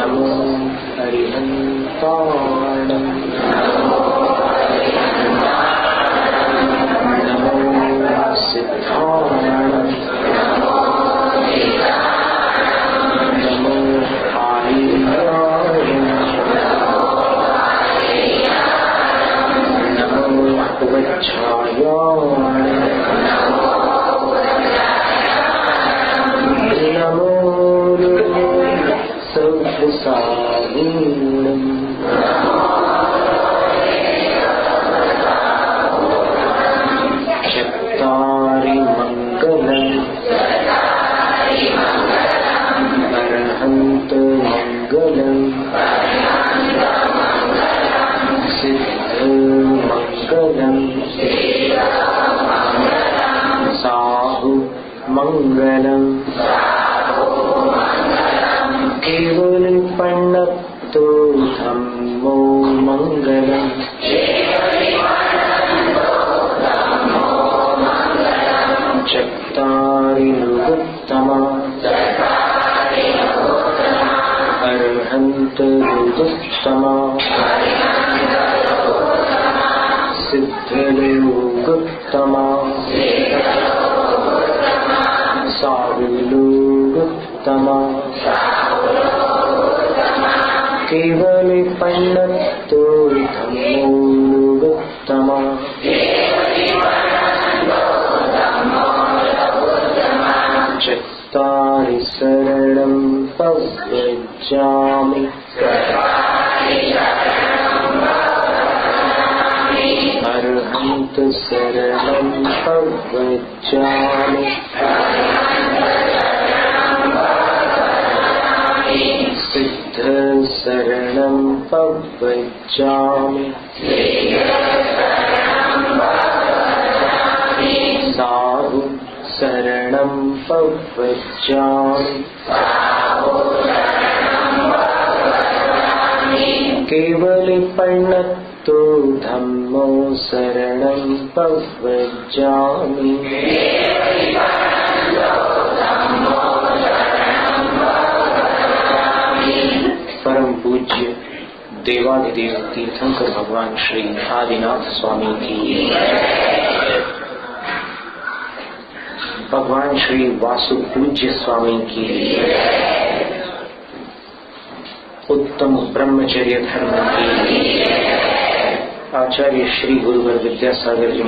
नमो हरिहंताणं नमो सिद्धाणं नमो आर्याय नमो उपच्छायाय नमो सर्वसाधूनं चत्तारि मंगलं अर्हन्त मंगलं सिद्ध मंगलं साहु मंगलं केवल पण्णतो धम्मो मंगलं चत्तारि युगोत्तमा अर्हन्त युगोत्तमा सिद्धयोगोत्तमा साहुलोगोत्तमा केवल पण्णतो धम्मो योगोत्तमा चत्तारि शरणं प्रव्रजामि अर्हन्त शरणं प्रव्रजामि सिद्ध शरणं प्रव्रजामि साहु शरणं प्रव्रजामि केवल पण्णतो धम्मो शरणं प्रव्रजामि परम पूज्य देवाधिदेव तीर्थंकर भगवान श्री आदिनाथ स्वामी की, भगवान श्री वासु पूज्य स्वामी की, उत्तम ब्रह्मचर्य धर्म की, आचार्य श्री गुरुवर विद्यासागर जी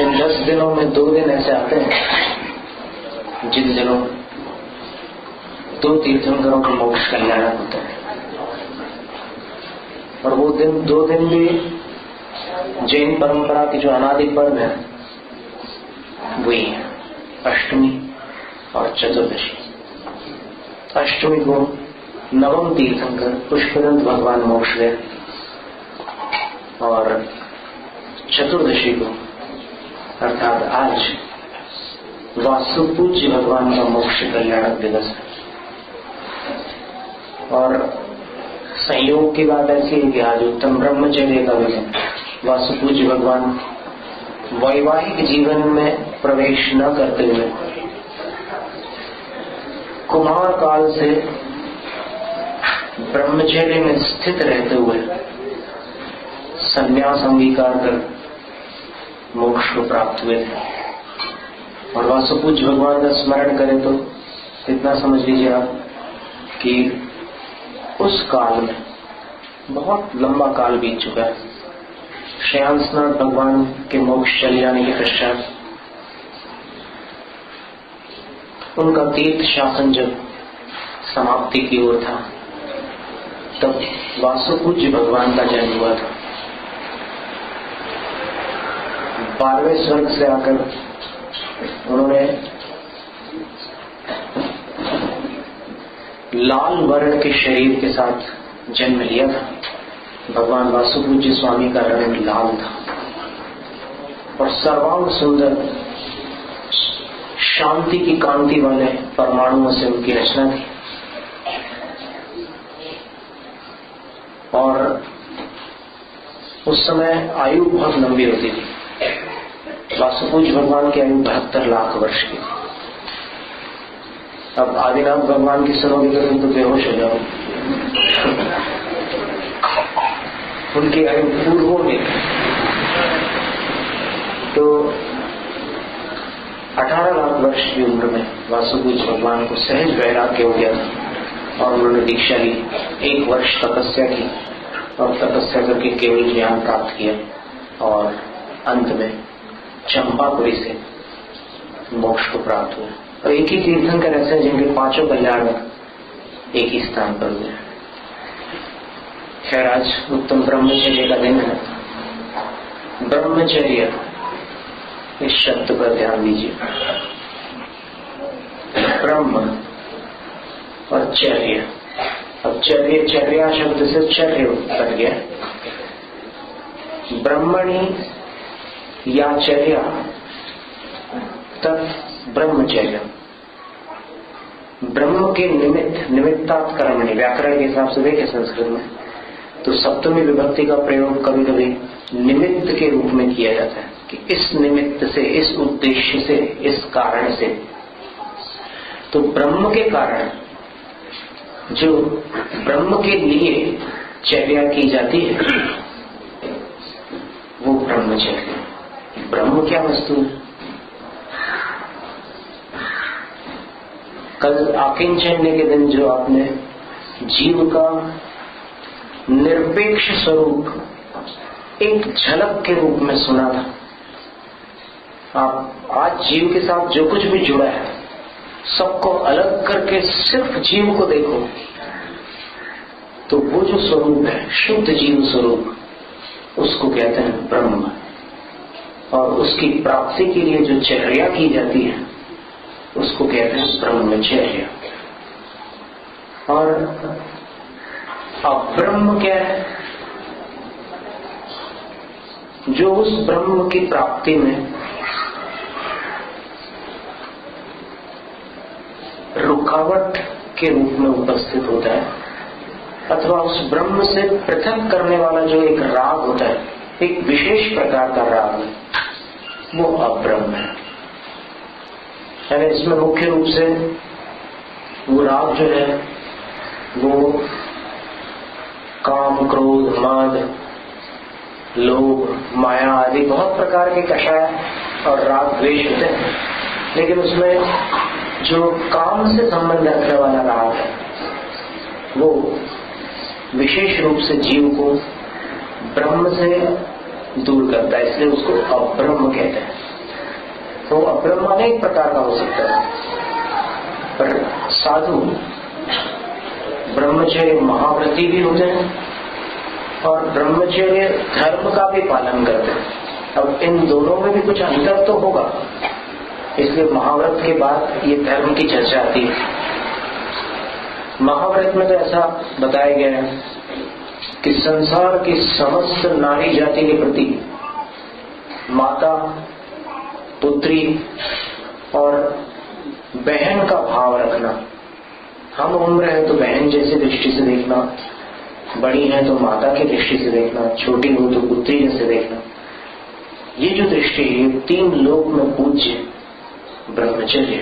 इन 10 दिनों में 2 दिन ऐसे आते हैं जिन दिनों 2 तीर्थंकरों का मोक्ष कल्याण होता है, और वो दिन 2 दिन भी जैन परंपरा की जो अनादि पर्व है वही है अष्टमी और चतुर्दशी। अष्टमी को नवम तीर्थंकर पुष्पदंत भगवान मोक्ष गए और चतुर्दशी को अर्थात आज वासु पूज्य भगवान का मोक्ष कल्याणक दिवस है। और संयोग की बात ऐसी है कि आज उत्तम ब्रह्मचर्य का भी वासु पूज्य भगवान वैवाहिक जीवन में प्रवेश न करते हुए कुमार काल से ब्रह्मचर्य में स्थित रहते हुए संन्यास अंगीकार कर मोक्ष को प्राप्त हुए थे। और वासुपूज्य भगवान का स्मरण करें तो इतना समझ लीजिए आप कि उस काल में बहुत लंबा काल बीत चुका है। श्रेयांसनाथ भगवान के मोक्ष चले जाने के पश्चात उनका तीर्थ शासन जब समाप्ति की ओर था तब वासुपूज्य भगवान का जन्म हुआ था। 12वें स्वर्ग से आकर उन्होंने लाल वर्ण के शरीर के साथ जन्म लिया था। भगवान वासुपूज्य स्वामी का रंग लाल था और सर्वांग सुंदर शांति की कांति वाले परमाणुओं से उनकी रचना थी। और उस समय आयु बहुत लंबी होती थी। वासुपूज्य भगवान की आयु 72 लाख वर्ष की। अब आदिनाथ भगवान की सुनोगे तो तुम तो बेहोश हो जाओ। उनकी आयु पूर्वों में तो 18 लाख वर्ष की उम्र में वासुपूज्य भगवान को सहज वैराग्य हो गया था और उन्होंने दीक्षा ली। 1 वर्ष तपस्या की और तपस्या करके केवल ज्ञान प्राप्त किया और अंत में चंपापुरी से मोक्ष को प्राप्त हुआ। और एक ही तीर्थंकर ऐसे हैं जिनके 5 कल्याण एक ही स्थान पर हुए। खैर आज उत्तम ब्रह्मचर्य का दिन है। ब्रह्मचर्य इस शब्द पर ध्यान दीजिए। ब्रह्म और चर्य, अब चर्या शब्द से चर्य बन गया। ब्रह्मणि या चर्या तत् ब्रह्मचर्य। ब्रह्म के निमित्तात् कर्मणि, व्याकरण के हिसाब से देखें संस्कृत में तो सप्तमी विभक्ति का प्रयोग कभी कभी निमित्त के रूप में किया जाता है कि इस निमित्त से, इस उद्देश्य से, इस कारण से। तो ब्रह्म के कारण, जो ब्रह्म के लिए चर्या की जाती है वो ब्रह्मचर्य। ब्रह्म क्या वस्तु है? कल आकिंचन्य के दिन जो आपने जीव का निरपेक्ष स्वरूप एक झलक के रूप में सुना था। आप आज जीव के साथ जो कुछ भी जुड़ा है सबको अलग करके सिर्फ जीव को देखो तो वो जो स्वरूप है, शुद्ध जीव स्वरूप, उसको कहते हैं ब्रह्म। और उसकी प्राप्ति के लिए जो चर्या की जाती है उसको कहते हैं ब्रह्मचर्य। और अब ब्रह्म क्या है? जो उस ब्रह्म की प्राप्ति में रुकावट के रूप में उपस्थित होता है, अथवा उस ब्रह्म से पृथक करने वाला जो एक राग होता है, एक विशेष प्रकार का राग, वो अब्रह्म है। यानी इसमें मुख्य रूप से वो राग जो है वो काम, क्रोध, मद, लोभ, माया आदि बहुत प्रकार के कषाय और राग द्वेष होते हैं। लेकिन उसमें जो काम से संबंध रखने वाला राग है वो विशेष रूप से जीव को ब्रह्म से दूर करता है, इसलिए उसको अब्रह्म कहते हैं। तो अब्रह्म अनेक प्रकार का हो सकता है, पर साधु ब्रह्मचर्य महाव्रती भी होते हैं और ब्रह्मचर्य धर्म का भी पालन करते हैं। अब इन दोनों में भी कुछ अंतर तो होगा, इसलिए महाव्रत के बाद ये धर्म की चर्चा आती है। महाव्रत में तो ऐसा बताया गया है कि संसार की समस्त नारी जाति के प्रति माता, पुत्री और बहन का भाव रखना। हम उम्र है तो बहन जैसी दृष्टि से देखना, बड़ी है तो माता की दृष्टि से देखना, छोटी हो तो पुत्री जैसे देखना। ये जो दृष्टि है 3 लोक में पूज्य ब्रह्मचर्य।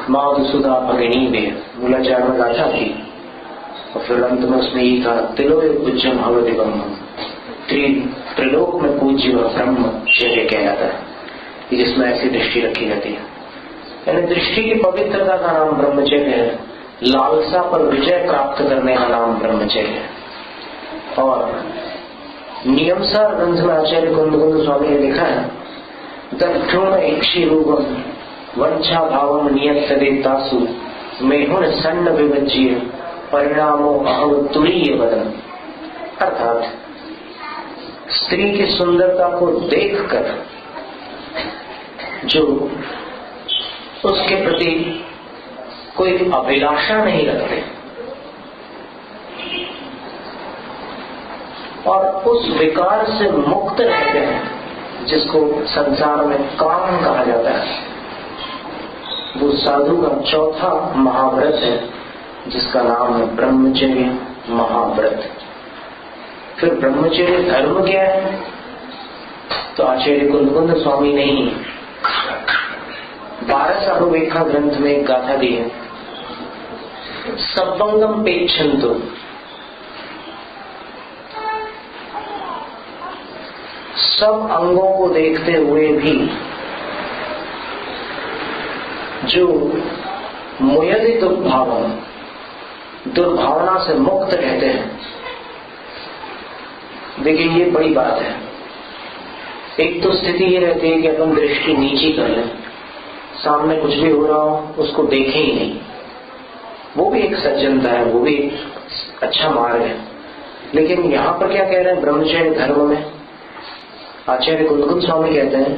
माधुसुधा भगिनी में मूलाचार में गाथा थी और फिर अंत में उसमें ये कहा तिलोय पूज्यम भवति ब्रह्म। त्रिलोक में पूज्य ब्रह्मचर्य कहलाता है, जिसमें ऐसी दृष्टि रखी जाती है। यानी दृष्टि की पवित्रता का नाम ब्रह्मचर्य है, लालसा पर विजय प्राप्त करने का नाम ब्रह्मचर्य है। और नियमसार ग्रंथ में आचार्य कुंद स्वामी ने लिखा है दक्षुण इक्षी रूपम वंशा भावम नियत देतासु मेहुन सन्न विभज्य परिणामो अहम तुरीय बदन। अर्थात स्त्री की सुंदरता को देखकर जो उसके प्रति कोई अभिलाषा नहीं रखते और उस विकार से मुक्त रहते हैं जिसको संसार में काम कहा जाता है, वो साधु का चौथा महाव्रत है जिसका नाम है ब्रह्मचर्य महाव्रत। फिर ब्रह्मचर्य धर्म क्या है? तो आचार्य कुंद स्वामी ने ही 12 सार्ववेखा ग्रंथ में एक गाथा दी है, सब्बंगम पेक्षन्तु, सब अंगों को देखते हुए भी जो मुयदि दुर्भावना से मुक्त रहते हैं। देखिए ये बड़ी बात है। एक तो स्थिति ये रहती है कि अपन दृष्टि नीची कर लें, सामने कुछ भी हो रहा हो उसको देखें ही नहीं, वो भी एक सज्जनता है, वो भी एक अच्छा मार्ग है। लेकिन यहाँ पर क्या कह रहे हैं ब्रह्मचर्य धर्म में? आचार्य कुंद स्वामी कहते हैं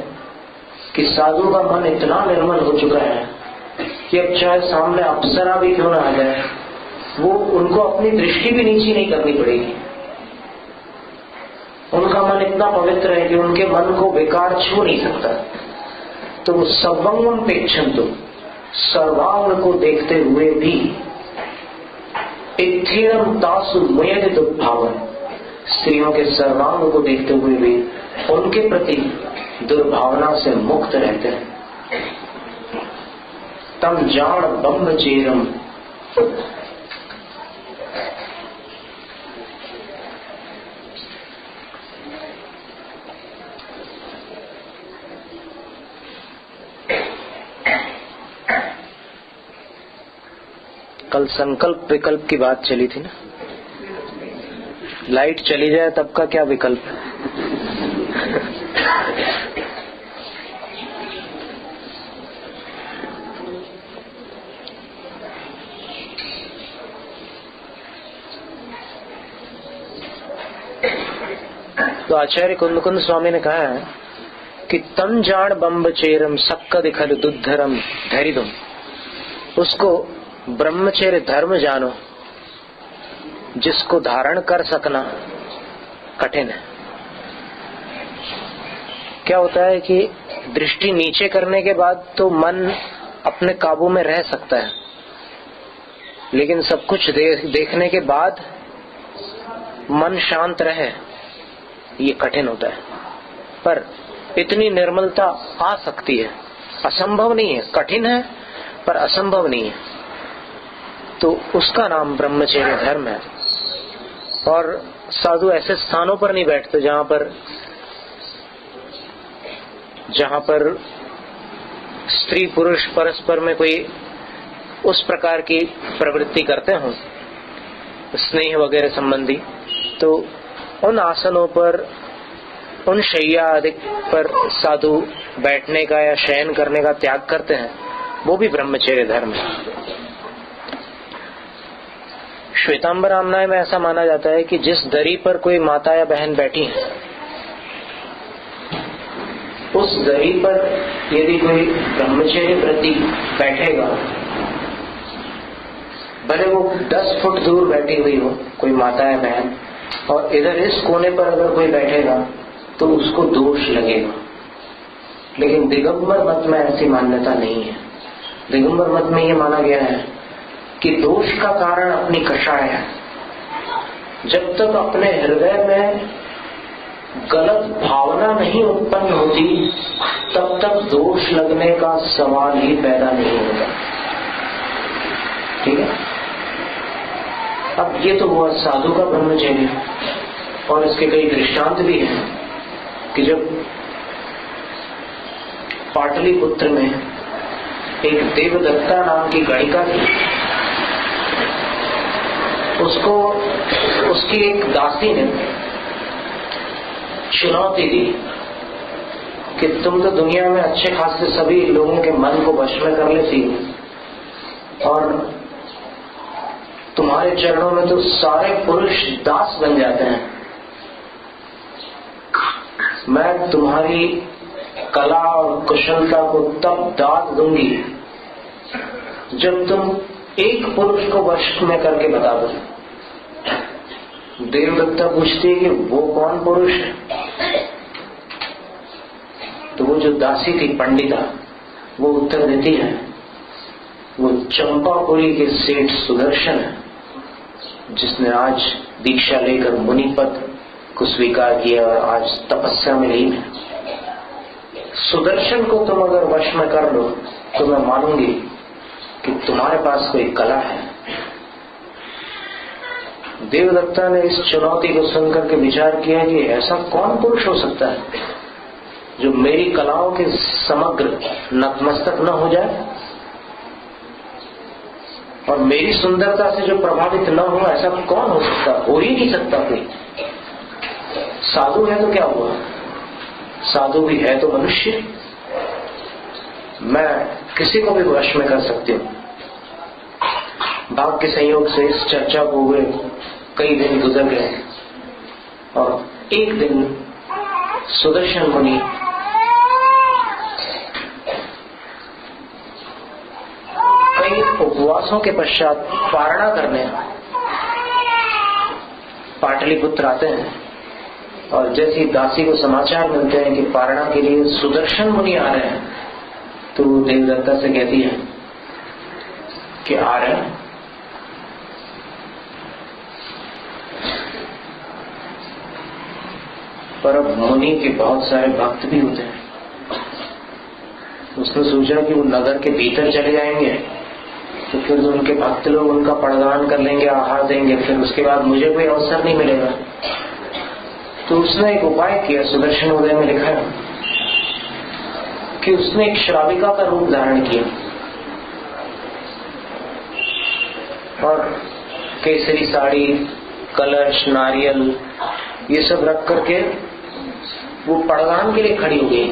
कि साधु का मन इतना निर्मल हो चुका है कि अब चाहे सामने अप्सरा भी क्यों ना आ जाए, वो उनको अपनी दृष्टि भी नीची नहीं करनी पड़ेगी। उनका मन इतना पवित्र है कि उनके मन को बेकार छू नहीं सकता। तो सर्वंगम पेक्षन्तु, सर्वांग को देखते हुए भी इत्थीरम तासु मुयदि दुर्भावन, स्त्रियों के सर्वांग को देखते हुए भी उनके प्रति दुर्भावना से मुक्त रहते हैं। तम जाण बम्ब चेरम, कल संकल्प विकल्प की बात चली थी ना, लाइट चली जाए तब का क्या विकल्प है? तो आचार्य कुंद स्वामी ने कहा है कि तम जाण बम्ब चेरम सक्क दिखल दुद्धरम धरिदुम, उसको ब्रह्मचर्य धर्म जानो जिसको धारण कर सकना कठिन है। क्या होता है कि दृष्टि नीचे करने के बाद तो मन अपने काबू में रह सकता है, लेकिन सब कुछ देखने के बाद मन शांत रहे ये कठिन होता है। पर इतनी निर्मलता आ सकती है, असंभव नहीं है, कठिन है पर असंभव नहीं है। तो उसका नाम ब्रह्मचर्य धर्म है। और साधु ऐसे स्थानों पर नहीं बैठते जहां पर स्त्री पुरुष परस्पर में कोई उस प्रकार की प्रवृत्ति करते हों, स्नेह वगैरह संबंधी। तो उन आसनों पर, उन शैया आदि पर साधु बैठने का या शयन करने का त्याग करते हैं, वो भी ब्रह्मचर्य धर्म है। श्वेतांबर आमनाय में ऐसा माना जाता है कि जिस दरी पर कोई माता या बहन बैठी है, उस दरी पर यदि कोई ब्रह्मचर्य व्रती बैठेगा, भले वो 10 फुट दूर बैठी हुई हो कोई माता या बहन, और इधर इस कोने पर अगर कोई बैठेगा तो उसको दोष लगेगा। लेकिन दिगंबर मत में ऐसी मान्यता नहीं है। दिगंबर मत में ये माना गया है कि दोष का कारण अपनी कषाय है। जब तक अपने हृदय में गलत भावना नहीं उत्पन्न होती, तब तक दोष लगने का सवाल ही पैदा नहीं होता। ठीक है। अब ये तो हुआ साधु का ब्रह्मचर्य, और इसके कई दृष्टांत भी हैं कि जब पाटलिपुत्र में एक देवदत्ता नाम की गणिका थी, उसको उसकी एक दासी ने चुनौती दी कि तुम तो दुनिया में अच्छे खासे सभी लोगों के मन को वश में कर लेती हो, और तुम्हारे चरणों में तो सारे पुरुष दास बन जाते हैं। मैं तुम्हारी कला और कुशलता को तब दाद दूंगी जब तुम एक पुरुष को वश में करके बता दो। देवदत्ता पूछती है कि वो कौन पुरुष है? तो वो जो दासी थी पंडिता, वो उत्तर देती है, वो चंपापुरी के सेठ सुदर्शन है, जिसने आज दीक्षा लेकर मुनि पद को स्वीकार किया और आज तपस्या में लीन है। सुदर्शन को तुम अगर वश में कर लो तो मैं मानूंगी कि तुम्हारे पास कोई कला है। देवदत्ता ने इस चुनौती को सुनकर के विचार किया कि ऐसा कौन पुरुष हो सकता है जो मेरी कलाओं के समग्र नतमस्तक न हो जाए और मेरी सुंदरता से जो प्रभावित न हो। ऐसा कौन हो सकता? हो ही नहीं सकता कोई। साधु है तो क्या हुआ, साधु भी है तो मनुष्य। मैं किसी को भी वश में कर सकती हूँ। भाग्य के संयोग से इस चर्चा को हुए कई दिन गुजर गए और एक दिन सुदर्शन मुनि कई उपवासों के पश्चात पारणा करने पाटलिपुत्र आते हैं और जैसे ही दासी को समाचार मिलते हैं कि पारणा के लिए सुदर्शन मुनि आ रहे हैं तो देवदत्ता से कहती है कि आ रहे हैं। पर अब मुनि के बहुत सारे भक्त भी होते हैं। उसने सोचा कि वो नगर के भीतर चले जाएंगे तो फिर तो उनके भक्त लोग उनका पड़गान कर लेंगे, आहार देंगे, फिर उसके बाद मुझे कोई अवसर नहीं मिलेगा। तो उसने एक उपाय किया। सुदर्शन उदय में लिखा है कि उसने एक श्राविका का रूप धारण किया और केसरी साड़ी, कलश, नारियल ये सब रख करके वो पड़गान के लिए खड़ी हो गई।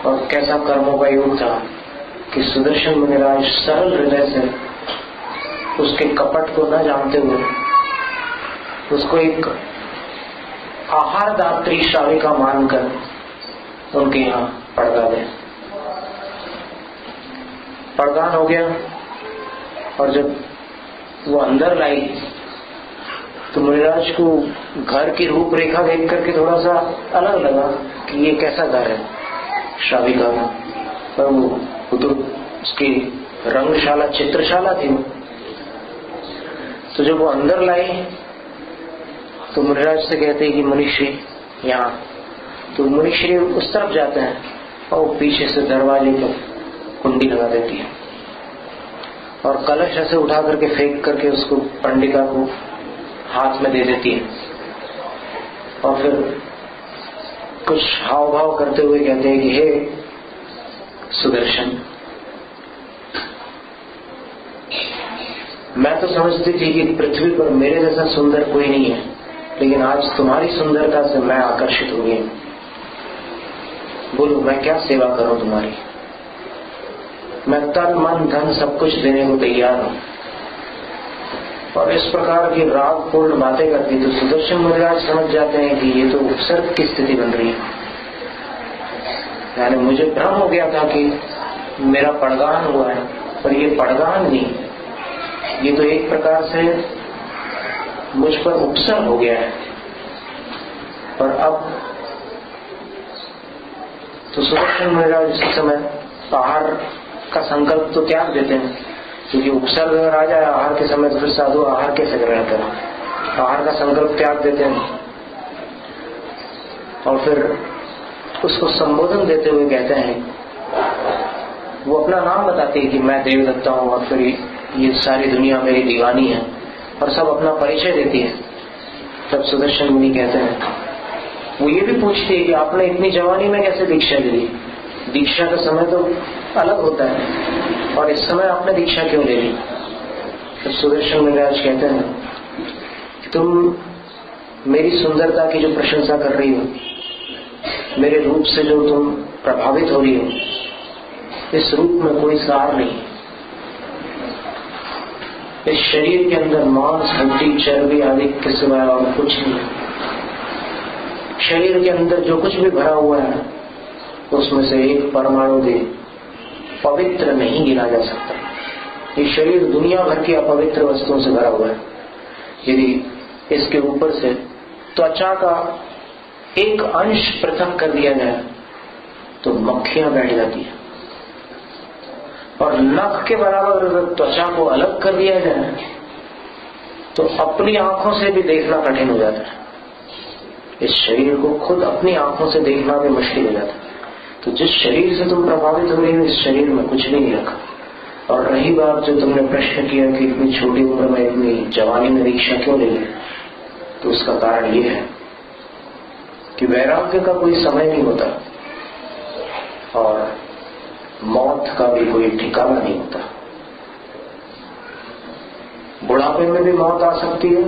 और कैसा कर्मों का योग था कि सुदर्शन मुनिराज सरल हृदय से उसके कपट को न जानते हुए उसको एक आहार दात्री श्राविका मानकर उनके यहाँ पड़गा गए। पड़गान हो गया और जब वो अंदर लाई तो मुनिराज को घर की रूपरेखा देख करके थोड़ा सा अलग लगा कि ये कैसा घर है श्राविका का। पर वो तो उसकी रंगशाला, चित्रशाला थी। तो जब वो अंदर लाई तो मुनिराज से कहते हैं कि मुनिश्री यहाँ। तो मुनिश्री उस तरफ जाते हैं और पीछे से दरवाजे पर कुंडी लगा देती है और कलश ऐसे उठा करके फेंक करके उसको पंडिता को हाथ में दे देती है और फिर कुछ हाव भाव करते हुए कहते हैं कि हे सुदर्शन, मैं तो समझती थी कि पृथ्वी पर मेरे जैसा सुंदर कोई नहीं है, लेकिन आज तुम्हारी सुंदरता से मैं आकर्षित हो गई। बोलो मैं क्या सेवा करूं तुम्हारी? मैं तन मन धन सब कुछ देने को तैयार हूं। और इस प्रकार की रागपूर्ण बातें करती तो सुदर्शन मुनिराज समझ जाते हैं कि ये तो उपसर्ग की स्थिति बन रही है। यानी मुझे भ्रम हो गया था कि मेरा पड़गान हुआ है, पर ये पड़गान नहीं, ये तो एक प्रकार से मुझ पर उपसर्ग हो गया है। और अब तो सुदर्शन मुनिराज इस समय आहार का संकल्प तो त्याग देते हैं, क्योंकि उपसर्ग अगर आ जाए आहार के समय तो फिर साधु आहार कैसे ग्रहण करें। आहार का संकल्प त्याग देते हैं और फिर उसको संबोधन देते हुए कहते हैं, वो अपना नाम बताते हैं कि मैं देवदत्ता हूं और फिर ये सारी दुनिया मेरी दीवानी है और सब अपना परिचय देती है। तब सुदर्शन मुनि कहते हैं, वो ये भी पूछती है कि आपने इतनी जवानी में कैसे दीक्षा ली? दीक्षा का समय तो अलग होता है और इस समय आपने दीक्षा क्यों ले ली? तो सुदर्शन मुनिराज कहते हैं, तुम मेरी सुंदरता की जो प्रशंसा कर रही हो, मेरे रूप से जो तुम प्रभावित हो रही हो, इस रूप में कोई सार नहीं। इस शरीर के अंदर मांस, हड्डी, चर्बी आदि के सिवाय और कुछ नहीं। शरीर के अंदर जो कुछ भी भरा हुआ है उसमें से एक परमाणु भी पवित्र नहीं गिना जा सकता। ये शरीर दुनिया भर की अपवित्र वस्तुओं से भरा हुआ है। यदि इसके ऊपर से त्वचा का एक अंश पृथक कर दिया जाए तो मक्खियां बैठ जाती है, और नख के बराबर अगर त्वचा को अलग कर दिया जाए तो अपनी आंखों से भी देखना कठिन हो जाता है। इस शरीर को खुद अपनी आंखों से देखना भी मुश्किल हो जाता है। तो जिस शरीर से तुम प्रभावित हो रही हो, इस शरीर में कुछ नहीं रखा। और रही बात जो तुमने प्रश्न किया कि इतनी छोटी उम्र में, इतनी जवानी में दीक्षा क्यों ले ली, तो उसका कारण ये है कि वैराग्य का कोई समय नहीं होता और मौत का भी कोई ठिकाना नहीं होता। बुढ़ापे में भी मौत आ सकती है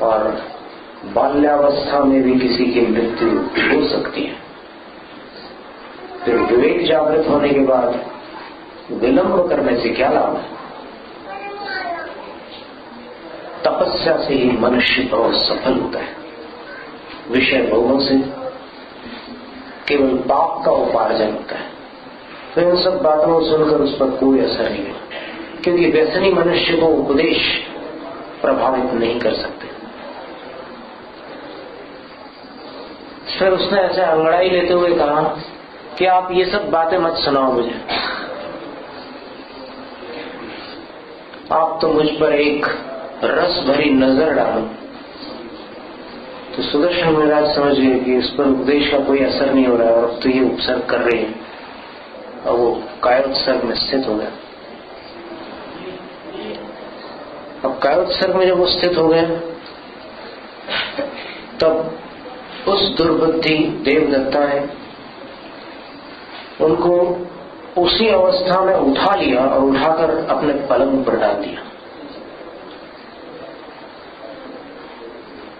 और बाल्यावस्था में भी किसी की मृत्यु हो सकती है। फिर विवेक जागृत होने के बाद विलंब करने से क्या लाभ है? तपस्या से ही मनुष्य बहुत सफल होता है। विषय भोगों से केवल पाप का उपार्जन होता है। तो इन सब बातों को सुनकर उस पर कोई असर नहीं है, क्योंकि व्यसनी मनुष्य को उपदेश प्रभावित नहीं कर सकते। फिर उसने ऐसे अंगड़ाई लेते हुए कहा कि आप ये सब बातें मत सुनाओ मुझे, आप तो मुझ पर एक रस भरी नजर डालो। तो सुदर्शन महाराज समझ गए कि इस पर उपदेश का कोई असर नहीं हो रहा है और अब तो ये उपसर्ग कर रही है, और वो कायोत्सर्ग में स्थित हो गया। अब कायोत्सर्ग में जब वो स्थित हो गए, तब उस दुर्बुद्धि देवदत्ता ने उनको उसी अवस्था में उठा लिया और उठाकर अपने पलंग पर डाल दिया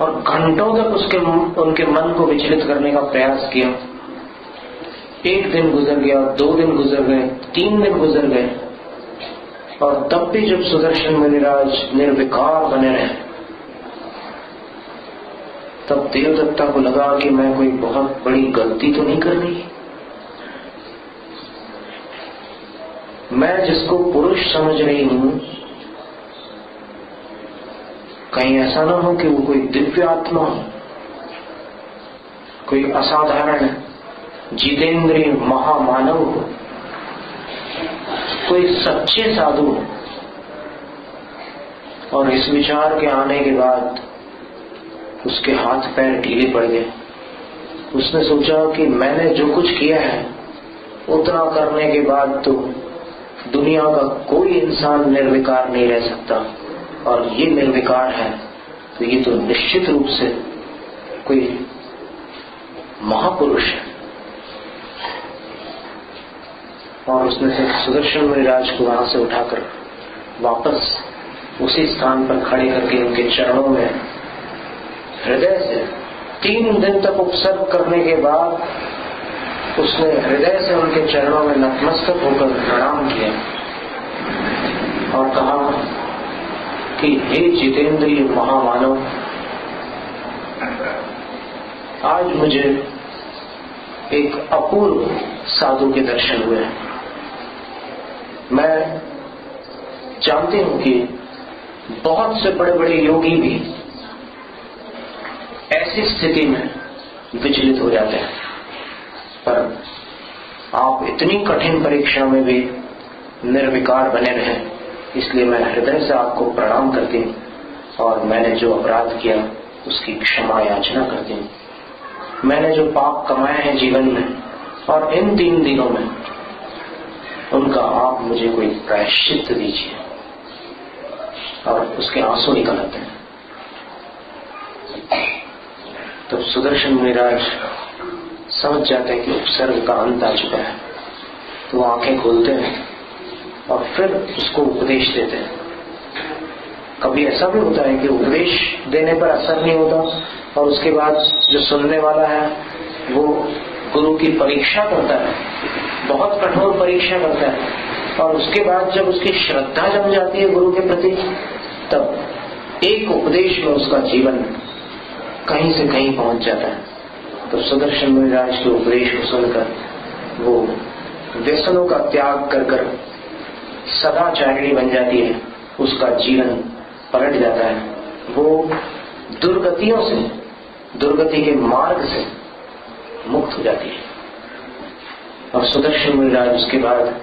और घंटों तक उनके मन को विचलित करने का प्रयास किया। 1 दिन गुजर गया, 2 दिन गुजर गए, 3 दिन गुजर गए, और तब भी जब सुदर्शन मुनिराज निर्विकार बने रहे, तब देवदत्ता को लगा कि मैं कोई बहुत बड़ी गलती तो नहीं कर रही। मैं जिसको पुरुष समझ रही हूं, कहीं ऐसा ना हो कि वो कोई दिव्य आत्मा हो, कोई असाधारण जितेंद्रिय महामानव हो, कोई सच्चे साधु हो। और इस विचार के आने के बाद उसके हाथ पैर ढीले पड़ गए। उसने सोचा कि मैंने जो कुछ किया है उतना करने के बाद तो दुनिया का कोई इंसान निर्विकार नहीं रह सकता, और ये निर्विकार है तो ये तो निश्चित रूप से कोई महापुरुष है। और उसने सुदर्शन मुनिराज को वहां से उठाकर वापस उसी स्थान पर खड़े करके उनके चरणों में हृदय से 3 दिन तक उपसर्ग करने के बाद उसने हृदय से उनके चरणों में नतमस्तक होकर प्रणाम किया और कहा कि हे जितेंद्रिय महामानव, आज मुझे एक अपूर्व साधु के दर्शन हुए। मैं जानती हूं कि बहुत से बड़े बड़े योगी भी ऐसी स्थिति में विचलित हो जाते हैं, पर आप इतनी कठिन परीक्षा में भी निर्विकार बने रहे, इसलिए मैं हृदय से आपको प्रणाम करती हूँ और मैंने जो अपराध किया उसकी क्षमा याचना करती हूँ। मैंने जो पाप कमाए हैं जीवन में और इन 3 दिनों में, उनका आप मुझे कोई प्रायश्चित दीजिए। और उसके आंसू निकल आते हैं। तो सुदर्शन मुनिराज समझ जाते हैं कि उपसर्ग का अंत आ चुका है, तो वो आंखें खोलते हैं और फिर उसको उपदेश देते हैं। कभी ऐसा भी होता है कि उपदेश देने पर असर नहीं होता और उसके बाद जो सुनने वाला है वो गुरु की परीक्षा करता है, बहुत कठोर परीक्षा करता है, और उसके बाद जब उसकी श्रद्धा जम जाती है गुरु के प्रति, तब एक उपदेश में उसका जीवन कहीं से कहीं पहुंच जाता है। तो सुदर्शन मुनिराज के उपदेश को सुनकर वो व्यसनों का त्याग कर कर सदाचारिणी बन जाती है, उसका जीवन पलट जाता है, वो दुर्गतियों से, दुर्गति के मार्ग से मुक्त हो जाती है। और सुदर्शन मुनिराज उसके बाद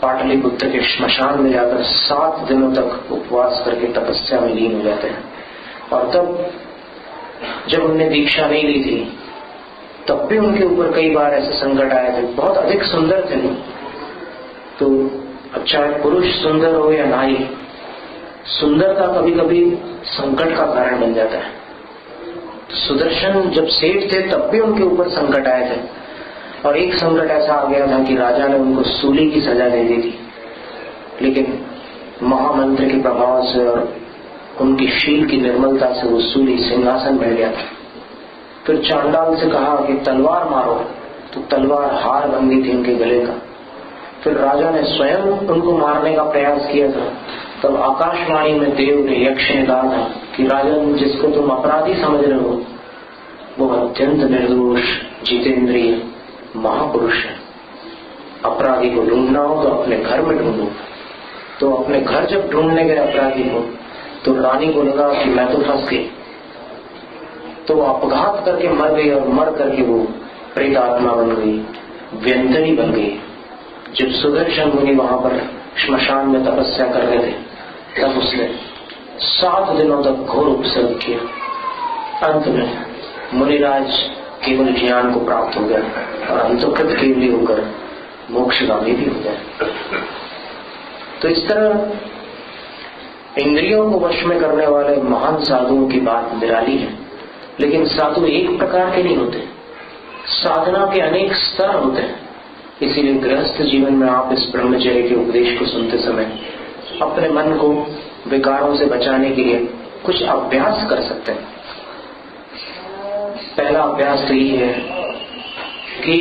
पाटलिपुत्र के श्मशान में जाकर 7 दिनों तक उपवास करके तपस्या में लीन हो जाते हैं। और तब जब उनने दीक्षा नहीं ली थी तब भी उनके ऊपर कई बार ऐसे संकट आए थे। बहुत अधिक सुंदर थे लोग। तो अब चाहे पुरुष सुंदर हो या नारी, सुंदरता कभी कभी संकट का कारण बन जाता है। सुदर्शन जब सेठ थे तब भी उनके ऊपर संकट आए थे, और एक संकट ऐसा आ गया था कि राजा ने उनको सूली की सजा दे दी थी, लेकिन महामंत्र के प्रभाव से और उनकी शील की निर्मलता से वो सूली सिंहासन बैठ गया था। फिर चांडाल से कहा कि तलवार मारो, तो तलवार हार बन गई थी उनके गले का। फिर राजा ने स्वयं उनको मारने का प्रयास किया था। तब आकाशवाणी में देव ने, यक्ष ने कहा था कि राजन, जिसको तुम अपराधी समझ रहे हो वो अत्यंत निर्दोष जितेंद्रिय महापुरुष है। अपराधी को ढूंढना हो तो अपने घर में ढूंढो। तो अपने घर जब ढूंढने गए अपराधी को, तो रानी को लगा कि मैं तो फंस गई, तो वो अपघात करके मर गई, और मर करके वो प्रेत आत्मा बन गई, व्यंतनी बन गई। जब सुदर्शन मुनि वहां पर श्मशान में तपस्या कर रहे थे, तब उसने 7 दिनों तक घोर उपसर्ग किया। अंत में मुनिराज केवल ज्ञान को प्राप्त हो गया और अंतःकृत केवली होकर मोक्षगामी भी हो गया। तो इस तरह इंद्रियों को वश में करने वाले महान साधुओं की बात निराली है। लेकिन साधु एक प्रकार के नहीं होते, साधना के अनेक स्तर होते हैं। इसीलिए गृहस्थ जीवन में आप इस ब्रह्मचर्य के उपदेश को सुनते समय अपने मन को विकारों से बचाने के लिए कुछ अभ्यास कर सकते हैं। पहला अभ्यास तो ये है कि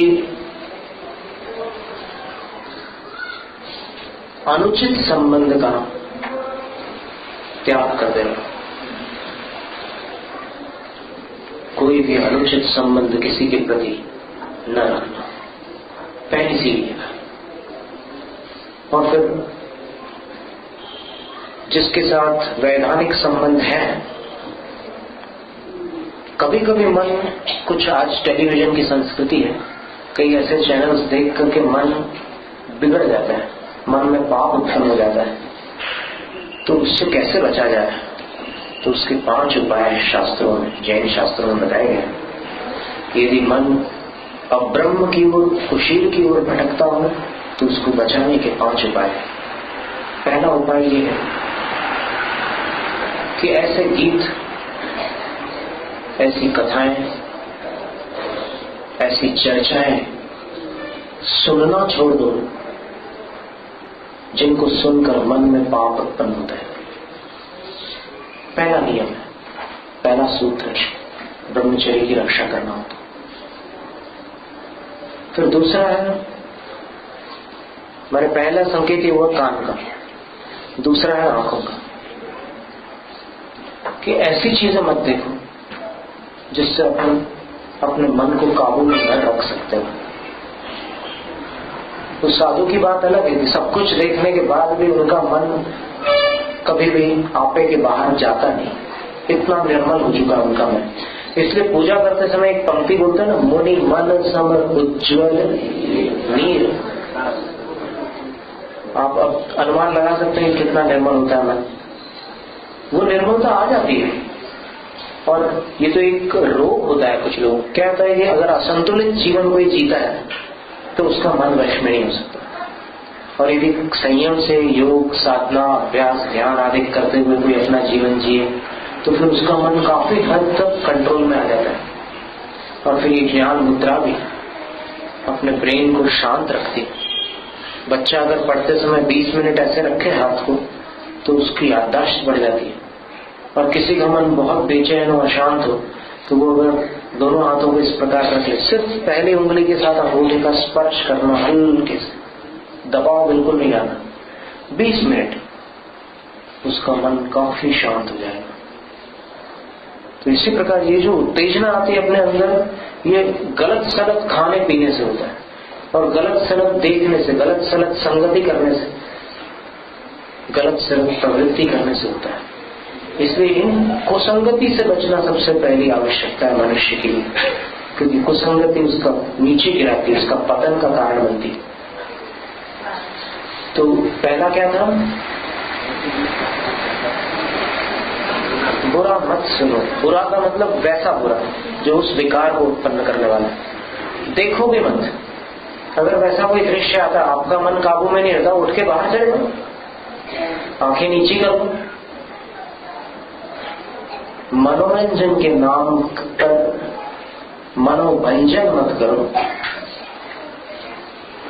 अनुचित संबंध का त्याग कर देना। कोई भी अनुचित संबंध किसी के प्रति न रखना, पहली सीढ़ी है। और फिर जिसके साथ वैधानिक संबंध है, कभी कभी मन कुछ, आज टेलीविजन की संस्कृति है, कई ऐसे चैनल्स देख करके मन बिगड़ जाता है, मन में पाप उत्पन्न हो जाता है। तो उससे कैसे बचा जाए? तो उसके 5 उपाय शास्त्रों में, जैन शास्त्रों में बताए गए। यदि मन अब्रह्म की ओर, कुशील की ओर भटकता हो, तो उसको बचाने के 5 उपाय। पहला उपाय ये है कि ऐसे गीत, ऐसी कथाएं, ऐसी चर्चाएं सुनना छोड़ दो जिनको सुनकर मन में पाप उत्पन्न होता है। पहला नियम है, पहला सूत्र ब्रह्मचर्य की रक्षा करना होता। फिर दूसरा है, मेरे पहला संकेत ये हुआ कान का, दूसरा है आंखों का, कि ऐसी चीजें मत देखो जिससे अपने मन को काबू में न रख सकते हो। तो साधु की बात अलग है कि सब कुछ देखने के बाद भी उनका मन कभी भी आपे के बाहर जाता नहीं, इतना निर्मल हो चुका उनका मन। इसलिए पूजा करते समय एक पंक्ति बोलते हैं ना, मुनि मन सम उज्ज्वल नीर। आप अब अनुमान लगा सकते हैं कितना निर्मल होता है मन। वो निर्मलता आ जाती है। और ये तो एक रोग होता है कुछ लोग, क्या होता है कि अगर असंतुलित जीवन कोई जीता है तो उसका मन वश में नहीं हो सकता। और यदि संयम से योग, साधना, अभ्यास, ध्यान आदि करते हुए कोई अपना जीवन जिए, तो फिर उसका मन काफी हद तक कंट्रोल में आ जाता है। और फिर ये ज्ञान मुद्रा भी अपने ब्रेन को शांत रखती है। बच्चा अगर पढ़ते समय 20 मिनट ऐसे रखे हाथ को, तो उसकी याददाश्त बढ़ जाती है। और किसी का मन बहुत बेचैन और अशांत हो, तो वो अगर दोनों हाथों को इस प्रकार रख ले, सिर्फ पहली उंगली के साथ अंगूठे का स्पर्श करना, हल्के से, दबाव बिल्कुल नहीं आना, 20 मिनट, उसका मन काफी शांत हो जाएगा। तो इसी प्रकार ये जो उत्तेजना आती है अपने अंदर, ये गलत सलत खाने पीने से होता है, और गलत सलत देखने से, गलत सलत संगति करने से, गलत सलत प्रवृत्ति करने से होता है। इसलिए इन कुसंगति से बचना सबसे पहली आवश्यकता है मनुष्य के लिए, क्योंकि कुसंगति उसका नीचे गिराती है, उसका पतन का कारण बनती है। तो पहला क्या था? बुरा मत सुनो। बुरा का मतलब वैसा बुरा जो उस विकार को उत्पन्न करने वाला। देखो भी मत। अगर वैसा कोई दृश्य आता, आपका मन काबू में नहीं रहता, उठ के बाहर चले जाओ, आंखें नीची करो। मनोरंजन के नाम पर मनोभंजन मत करो।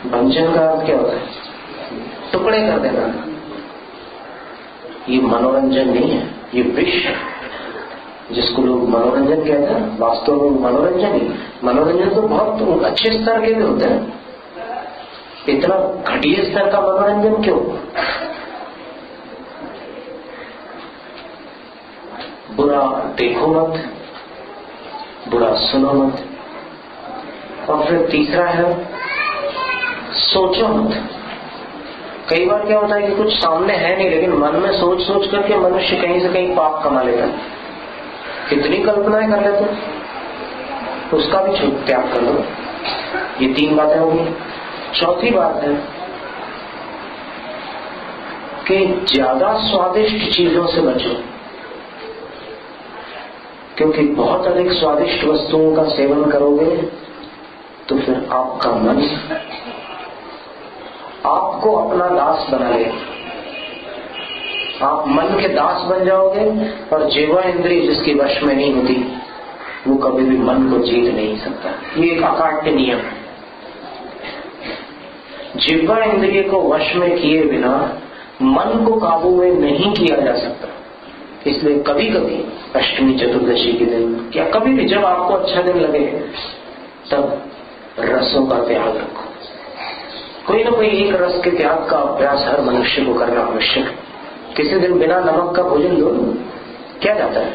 भंजन का अर्थ क्या होता है? टुकड़े कर देना। ये मनोरंजन नहीं है, ये विष है जिसको लोग मनोरंजन कहते हैं। वास्तव में मनोरंजन ही, मनोरंजन तो बहुत अच्छे स्तर के भी होते हैं। इतना घटिया स्तर का मनोरंजन क्यों? बुरा देखो मत, बुरा सुनो मत। और फिर तीसरा है सोचो मत। कई बार क्या होता है कि कुछ सामने है नहीं, लेकिन मन में सोच सोच करके मनुष्य कहीं से कहीं पाप कमा लेता है। कितनी कल्पनाएं कर लेते हैं, उसका भी त्याग कर लो। ये 3 बातें होंगी। चौथी बात है कि ज्यादा स्वादिष्ट चीजों से बचो, क्योंकि बहुत अधिक स्वादिष्ट वस्तुओं का सेवन करोगे तो फिर आपका मन आपको अपना दास बना लेगा। आप मन के दास बन जाओगे और जिह्वा इंद्रिय जिसकी वश में नहीं होती वो कभी भी मन को जीत नहीं सकता। ये एक अकाट्य नियम है। जिह्वा इंद्रिय को वश में किए बिना मन को काबू में नहीं किया जा सकता। इसलिए कभी कभी अष्टमी चतुर्दशी के दिन या कभी भी जब आपको अच्छा दिन लगे तब रसों का त्याग रखो। कोई ना कोई एक रस के त्याग का अभ्यास हर मनुष्य को करना आवश्यक है। किसी दिन बिना नमक का भोजन लो, क्या जाता है?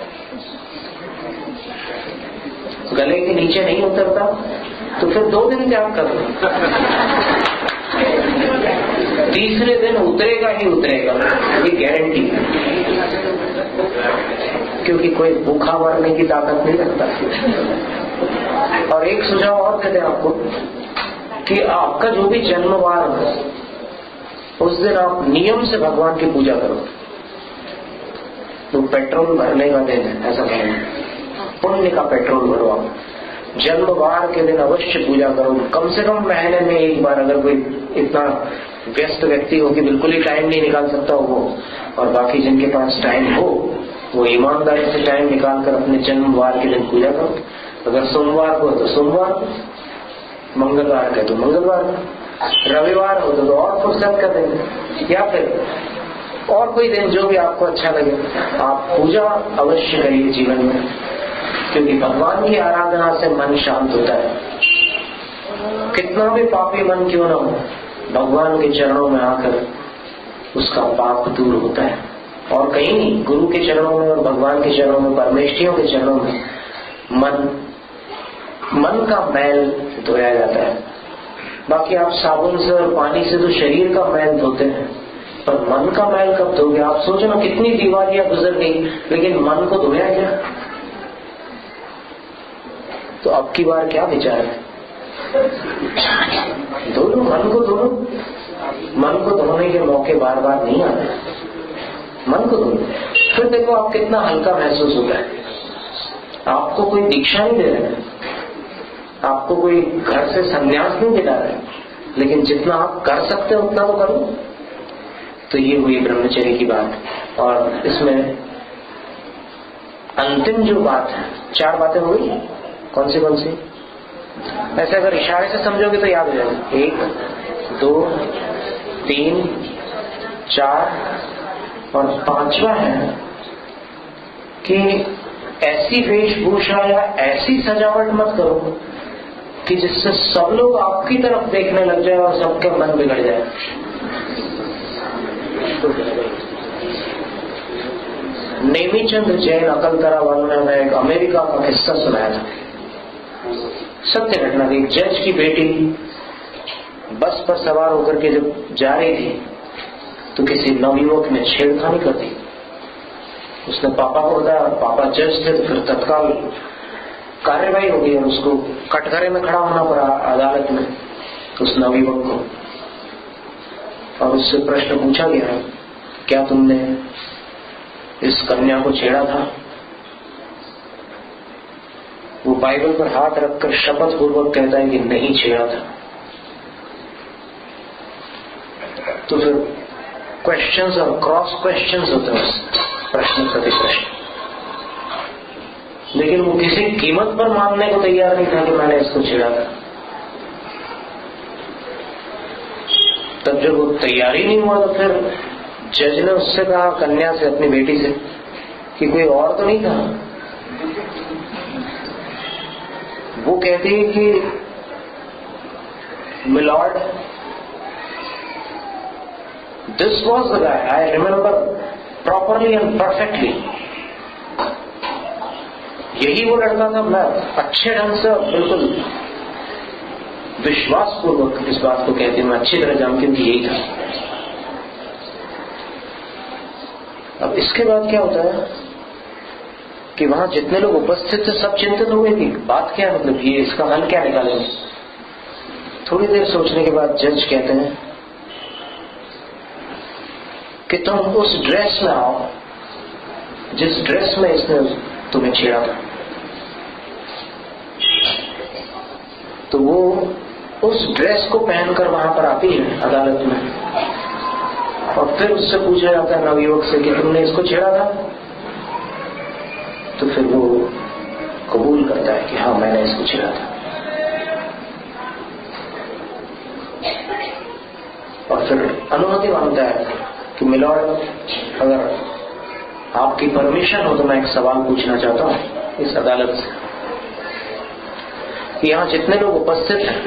गले के नीचे नहीं उतरता तो फिर 2 दिन त्याग कर लो। तीसरे दिन उतरेगा ही उतरेगा, ये गारंटी है। क्योंकि कोई भूखा मरने की ताकत नहीं रखता। और एक सुझाव और देते हैं आपको कि आपका जो भी जन्मवार हो उस दिन आप नियम से भगवान की पूजा करो। तो पेट्रोल भरने का दिन है, ऐसा करो, पुण्य का पेट्रोल भरो। आप जन्मवार के दिन अवश्य पूजा करो। कम से कम महीने में एक बार। अगर कोई इतना व्यस्त व्यक्ति हो कि बिल्कुल ही टाइम नहीं निकाल सकता हो, और बाकी जिनके पास टाइम हो वो ईमानदारी से टाइम निकाल कर अपने जन्मवार के दिन पूजा करो। अगर सोमवार को तो सोमवार, मंगलवार का तो मंगलवार, रविवार हो तो और फुर्सत का दिन, या फिर और कोई दिन जो भी आपको अच्छा लगे। आप पूजा अवश्य करिए जीवन में, क्योंकि भगवान की आराधना से मन शांत होता है। कितना भी पापी मन क्यों न हो, भगवान के चरणों में आकर उसका पाप दूर होता है। और कहीं नहीं, गुरु के चरणों में और भगवान के चरणों में, परमेष्ठियों के चरणों में मन का मैल धोया जाता है। बाकी आप साबुन से और पानी से तो शरीर का मैल धोते हैं, पर मन का मैल कब धोगे? आप सोचो ना, कितनी दिवालियां गुजर गई लेकिन मन को धोया क्या? तो अब की बार क्या विचार है? धो लो, मन को धो लो। मन को धोने के मौके बार बार नहीं आते। मन को धो लो, फिर देखो आप कितना हल्का महसूस होता है। आपको कोई दीक्षा नहीं दे रहे, आपको कोई घर से संन्यास नहीं दिला रहे, लेकिन जितना आप कर सकते हो उतना तो करो। तो ये हुई ब्रह्मचर्य की बात। और इसमें अंतिम जो बात है, 4 बातें हुई। कौन सी कौन सी? ऐसे अगर इशारे से समझोगे तो याद हो जाएगा। 1 2 3 4 और 5वां है कि ऐसी वेशभूषा या ऐसी सजावट मत करो कि जिससे सब लोग आपकी तरफ देखने लग जाए और सबके मन बिगड़ जाए। नेमीचंद जैन अकलतरा वालों ने हमें एक अमेरिका का किस्सा सुनाया था। सत्य घटना थी। एक जज की बेटी बस पर सवार होकर के जब जा रही थी तो किसी नवयुवक ने छेड़खानी कर दी। उसने पापा को बताया, पापा जज थे, तो फिर तत्काल कार्यवाही हो गई और उसको कटघरे में खड़ा होना पड़ा अदालत में, उस नवयुवक को। और उससे प्रश्न पूछा गया, क्या तुमने इस कन्या को छेड़ा था? वो बाइबल पर हाथ रखकर शपथ पूर्वक कहता है कि नहीं छेड़ा था, तो फिर क्वेश्चंस और क्रॉस क्वेश्चंस होते हैं उस प्रश्न प्रति प्रश्न। लेकिन वो किसी कीमत पर मानने को तैयार नहीं था कि मैंने इसको छेड़ा था। तब जब वो तैयारी नहीं हुआ तो फिर जज ने उससे कहा, कन्या से, अपनी बेटी से, कि कोई और तो नहीं था। वो कहती है कि milord, this was the guy, I remember properly and perfectly. यही वो लड़का था। मैं अच्छे ढंग से बिल्कुल विश्वास पूर्वक इस बात को कहती हूँ, मैं अच्छी तरह जानती हूँ कि यही था। अब इसके बाद क्या होता है कि वहां जितने लोग उपस्थित थे सब चिंतित हो गए कि बात क्या है, मतलब ये इसका हल क्या निकालेंगे। थोड़ी देर सोचने के बाद जज कहते हैं कि तुम उस ड्रेस में आओ जिस ड्रेस में इसने तुम्हें छेड़ा था। तो वो उस ड्रेस को पहनकर वहां पर आती है अदालत में, और फिर उससे पूछा जाता है नवयुवक से कि तुमने इसको छेड़ा था। तो फिर वो कबूल करता है कि हाँ, मैंने इसको छेड़ा था। और फिर अनुमति मांगता है कि मिलॉर्ड, अगर आपकी परमिशन हो तो मैं एक सवाल पूछना चाहता हूं इस अदालत से। यहां जितने लोग उपस्थित हैं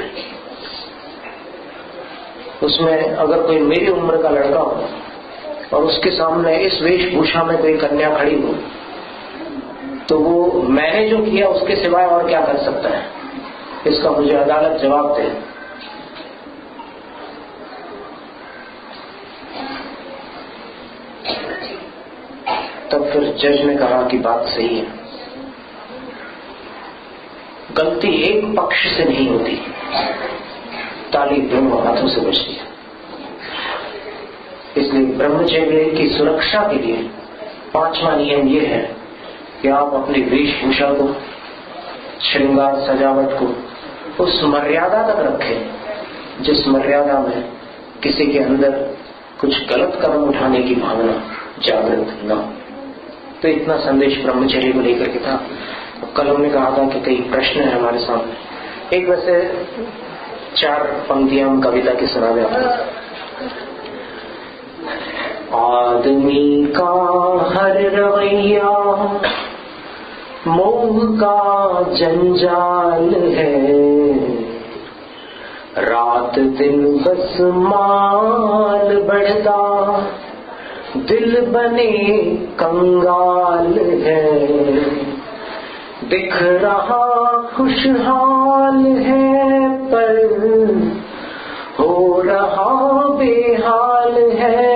उसमें अगर कोई मेरी उम्र का लड़का हो और उसके सामने इस वेशभूषा में कोई कन्या खड़ी हो, तो वो मैंने जो किया उसके सिवाय और क्या कर सकता है, इसका मुझे अदालत जवाब दे। तब फिर जज ने कहा कि बात सही है, गलती एक पक्ष से नहीं होती, ताली दोनों हाथों से बजती है। इसलिए ब्रह्मचर्य की सुरक्षा के लिए 5वां नियम यह है कि आप अपनी वेशभूषा को, श्रृंगार सजावट को उस मर्यादा तक रखें जिस मर्यादा में किसी के अंदर कुछ गलत कदम उठाने की भावना जागृत न हो। तो इतना संदेश ब्रह्मचर्य को लेकर के था। कल हमने कहा था कि कई प्रश्न है हमारे सामने। एक वैसे 4 पंक्तियां हम कविता की सुना दें। आदमी का हर रवैया मोह का जंजाल है, रात दिन बस माल बढ़ता दिल बने कंगाल है। दिख रहा खुशहाल है पर हो रहा बेहाल है।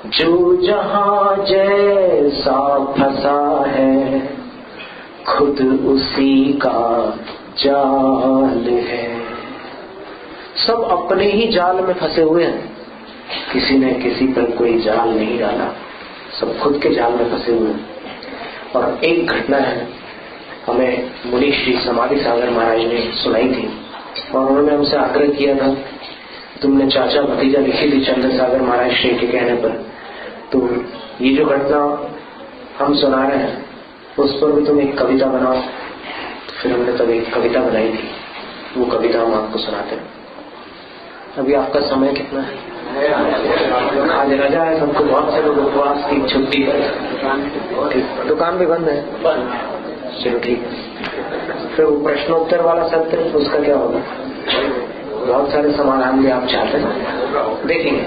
जो जहां जैसा फंसा है खुद उसी का जाल है। सब अपने ही जाल में फंसे हुए हैं, किसी ने किसी पर कोई जाल नहीं डाला, सब खुद के जाल में फंसे हुए हैं। और एक घटना है हमें मुनि श्री समाधि सागर महाराज ने सुनाई थी, और उन्होंने हमसे आग्रह किया था, तुमने चाचा भतीजा लिखी थी चंद्र सागर महाराज श्री के कहने पर, तो ये जो घटना हम सुना रहे हैं उस पर भी तुम एक कविता बनाओ। फिर हमने तब एक कविता बनाई थी, वो कविता हम आपको सुनाते हैं। अभी आपका समय कितना है? आज रजा है, सबको बहुत से लोग उपवास की छुट्टी है, दुकान भी बंद है। चलो ठीक है। फिर वो प्रश्नोत्तर वाला सत्र, उसका क्या होगा? बहुत सारे समाधान भी आप चाहते हैं, देखेंगे।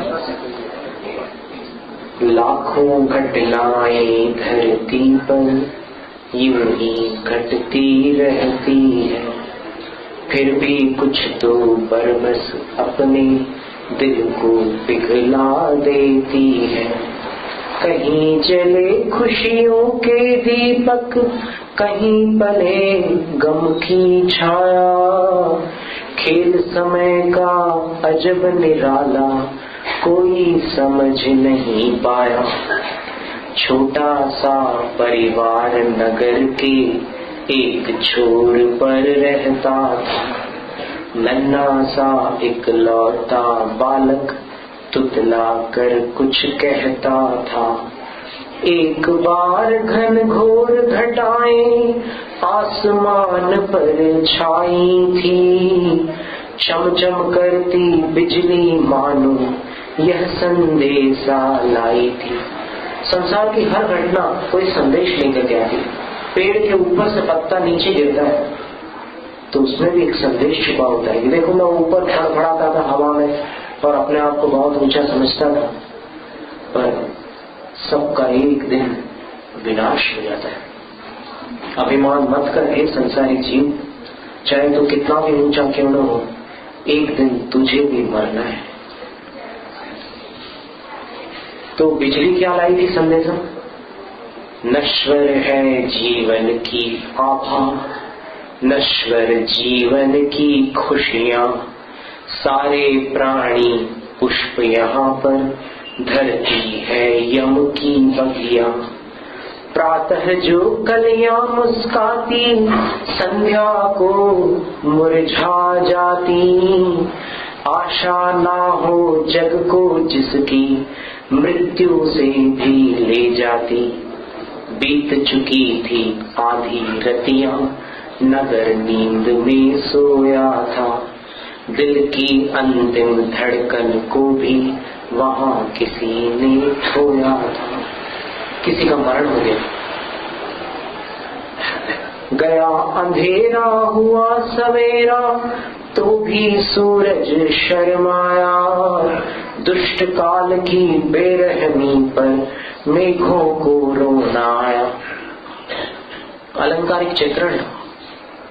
लाखों घटनाएं धरती पर यूं ही घटती रहती है, फिर भी कुछ तो बरबस अपने दिल को पिघला देती है। कहीं जले खुशियों के दीपक, कहीं पले गम की छाया। खेल समय का अजब निराला कोई समझ नहीं पाया। छोटा सा परिवार नगर के एक छोर पर रहता था। नन्हा सा इकलौता बालक तुतला कर कुछ कहता था। एक बार घनघोर घटाएं आसमान पर छाई थी। चमचम करती बिजली मानो यह संदेशा लाई थी। संसार की हर घटना कोई संदेश लेकर के आती। पेड़ के ऊपर से पत्ता नीचे गिरता है तो उसमें भी एक संदेश छुपा होता है। देखो मैं ऊपर फड़फड़ाता था हवा में और अपने आप को बहुत ऊंचा समझता था, पर सबका एक दिन विनाश हो जाता है। अभिमान मत कर हे संसारिक जीव, चाहे तो कितना भी ऊंचा क्यों न हो, एक दिन तुझे भी मरना है। तो बिजली क्या लाई थी संदेशा? नश्वर है जीवन की आभा, नश्वर जीवन की खुशियां, सारे प्राणी पुष्प यहाँ पर, धरती है यम की बगिया। प्रातः जो कलियां मुस्काती संध्या को मुरझा जाती। आशा ना हो जग को जिसकी मृत्यु से भी ले जाती। बीत चुकी थी आधी रतियां, नगर नींद में सोया था। दिल की अंतिम धड़कन को भी वहां किसी ने खोया था। किसी का मरण हो गया। गया अंधेरा हुआ सवेरा तो भी सूरज शर्माया। दुष्ट काल की बेरहमी पर मेघों को रोना आया। अलंकारिक चित्रण।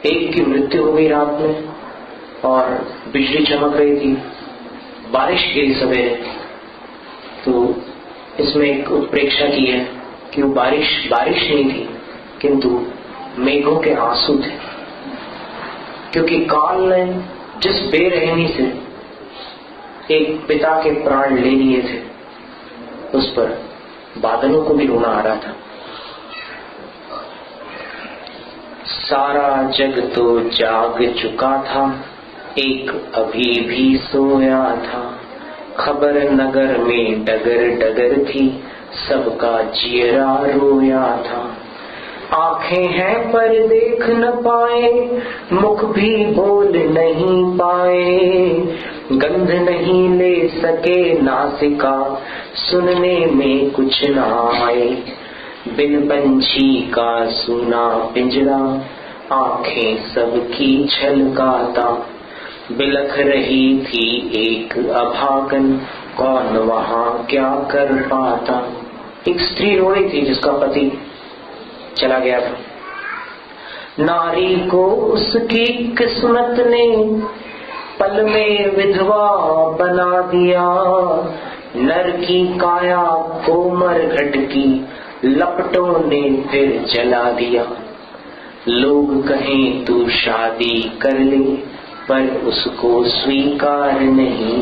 एक की मृत्यु हो गई रात में और बिजली चमक रही थी, बारिश गिरी सवेरे। तो इसमें एक उत्प्रेक्षा की है कि वो बारिश नहीं थी किंतु मेघों के आंसू थे, क्योंकि काल ने जिस बेरहमी से एक पिता के प्राण ले लिए थे उस पर बादलों को भी रोना आ रहा था। सारा जग तो जाग चुका था, एक अभी भी सोया था। खबर नगर में डगर डगर थी, सबका चेहरा रोया था। आंखें हैं पर देख न पाए, मुख भी बोल नहीं पाए। गंध नहीं ले सके नासिका, सुनने में कुछ ना आए। बिन पंछी का सुना पिंजरा, आंखें सबकी छलकाता। बिलख रही थी एक अभागन, कौन वहां क्या कर पाता। एक स्त्री रो रही थी जिसका पति चला गया था। नारी को उसकी किस्मत ने पल में विधवा बना दिया। नर की काया कोमर घट की लपटों ने फिर जला दिया। लोग कहें तू शादी कर ले, पर उसको स्वीकार नहीं।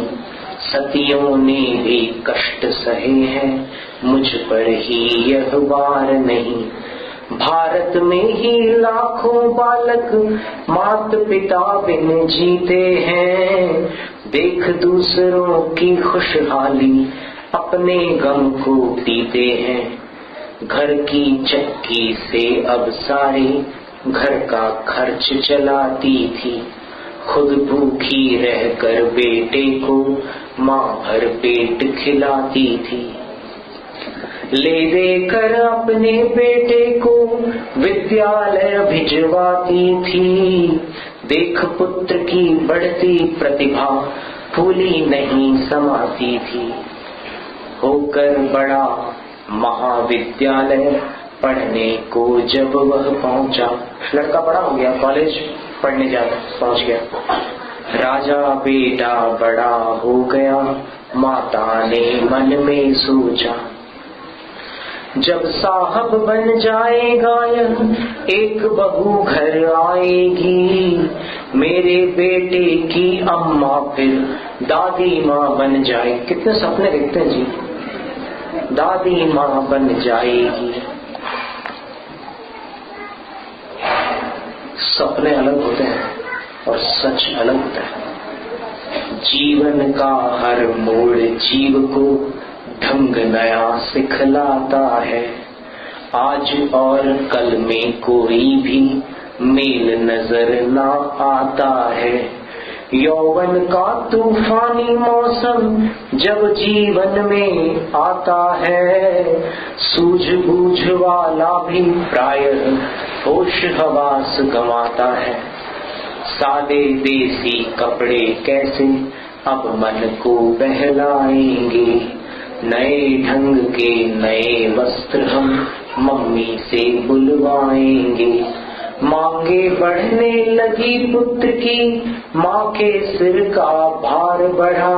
सतियों ने भी कष्ट सहे हैं, मुझ पर ही यह वार नहीं। भारत में ही लाखों बालक मात पिता बिन जीते हैं। देख दूसरों की खुशहाली, अपने गम को पीते हैं। घर की चक्की से अब सारे घर का खर्च चलाती थी। खुद भूखी रहकर बेटे को माँ भर पेट खिलाती थी। ले देकर अपने बेटे को विद्यालय भिजवाती थी। देख पुत्र की बढ़ती प्रतिभा, फूली नहीं समाती थी। होकर बड़ा महाविद्यालय पढ़ने को जब वह पहुंचा, लड़का बड़ा हो गया, कॉलेज पढ़ने पहुंच गया। राजा बेटा बड़ा हो गया, माता ने मन में सोचा। जब साहब बन जाएगा यह, एक बहू घर आएगी। मेरे बेटे की अम्मा फिर दादी माँ बन जाए। कितने सपने देखते हैं जी। दादी माँ बन जाएगी। सपने अलग होते हैं और सच अलग होता है। जीवन का हर मोड़ जीव को ढंग नया सिखलाता है। आज और कल में कोई भी मेल नजर ना आता है। यौवन का तूफानी मौसम जब जीवन में आता है, सूझबूझ वाला भी प्रायः होश हवास गंवाता है। सादे देसी कपड़े कैसे अब मन को बहलाएंगे, नए ढंग के नए वस्त्र हम मम्मी से बुलवाएंगे। मांगे बढ़ने लगी पुत्र की, माँ के सिर का भार बढ़ा।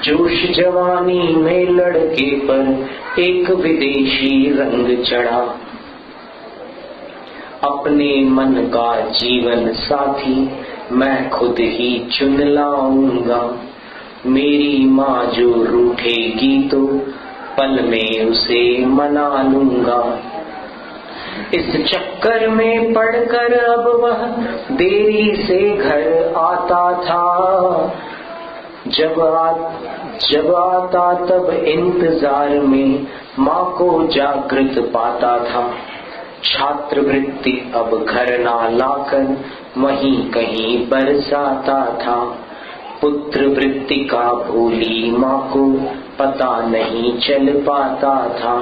जोश जवानी में लड़के पर एक विदेशी रंग चढ़ा। अपने मन का जीवन साथी मैं खुद ही चुन लाऊंगा। मेरी माँ जो रूठेगी तो पल में उसे मना लूंगा। इस चक्कर में पड़कर अब वह देरी से घर आता था। जब आता तब इंतजार में माँ को जागृत पाता था। छात्रवृत्ति अब घर ना लाकर वहीं कहीं बरसाता था। पुत्र वृत्ति का भूली माँ को पता नहीं चल पाता था।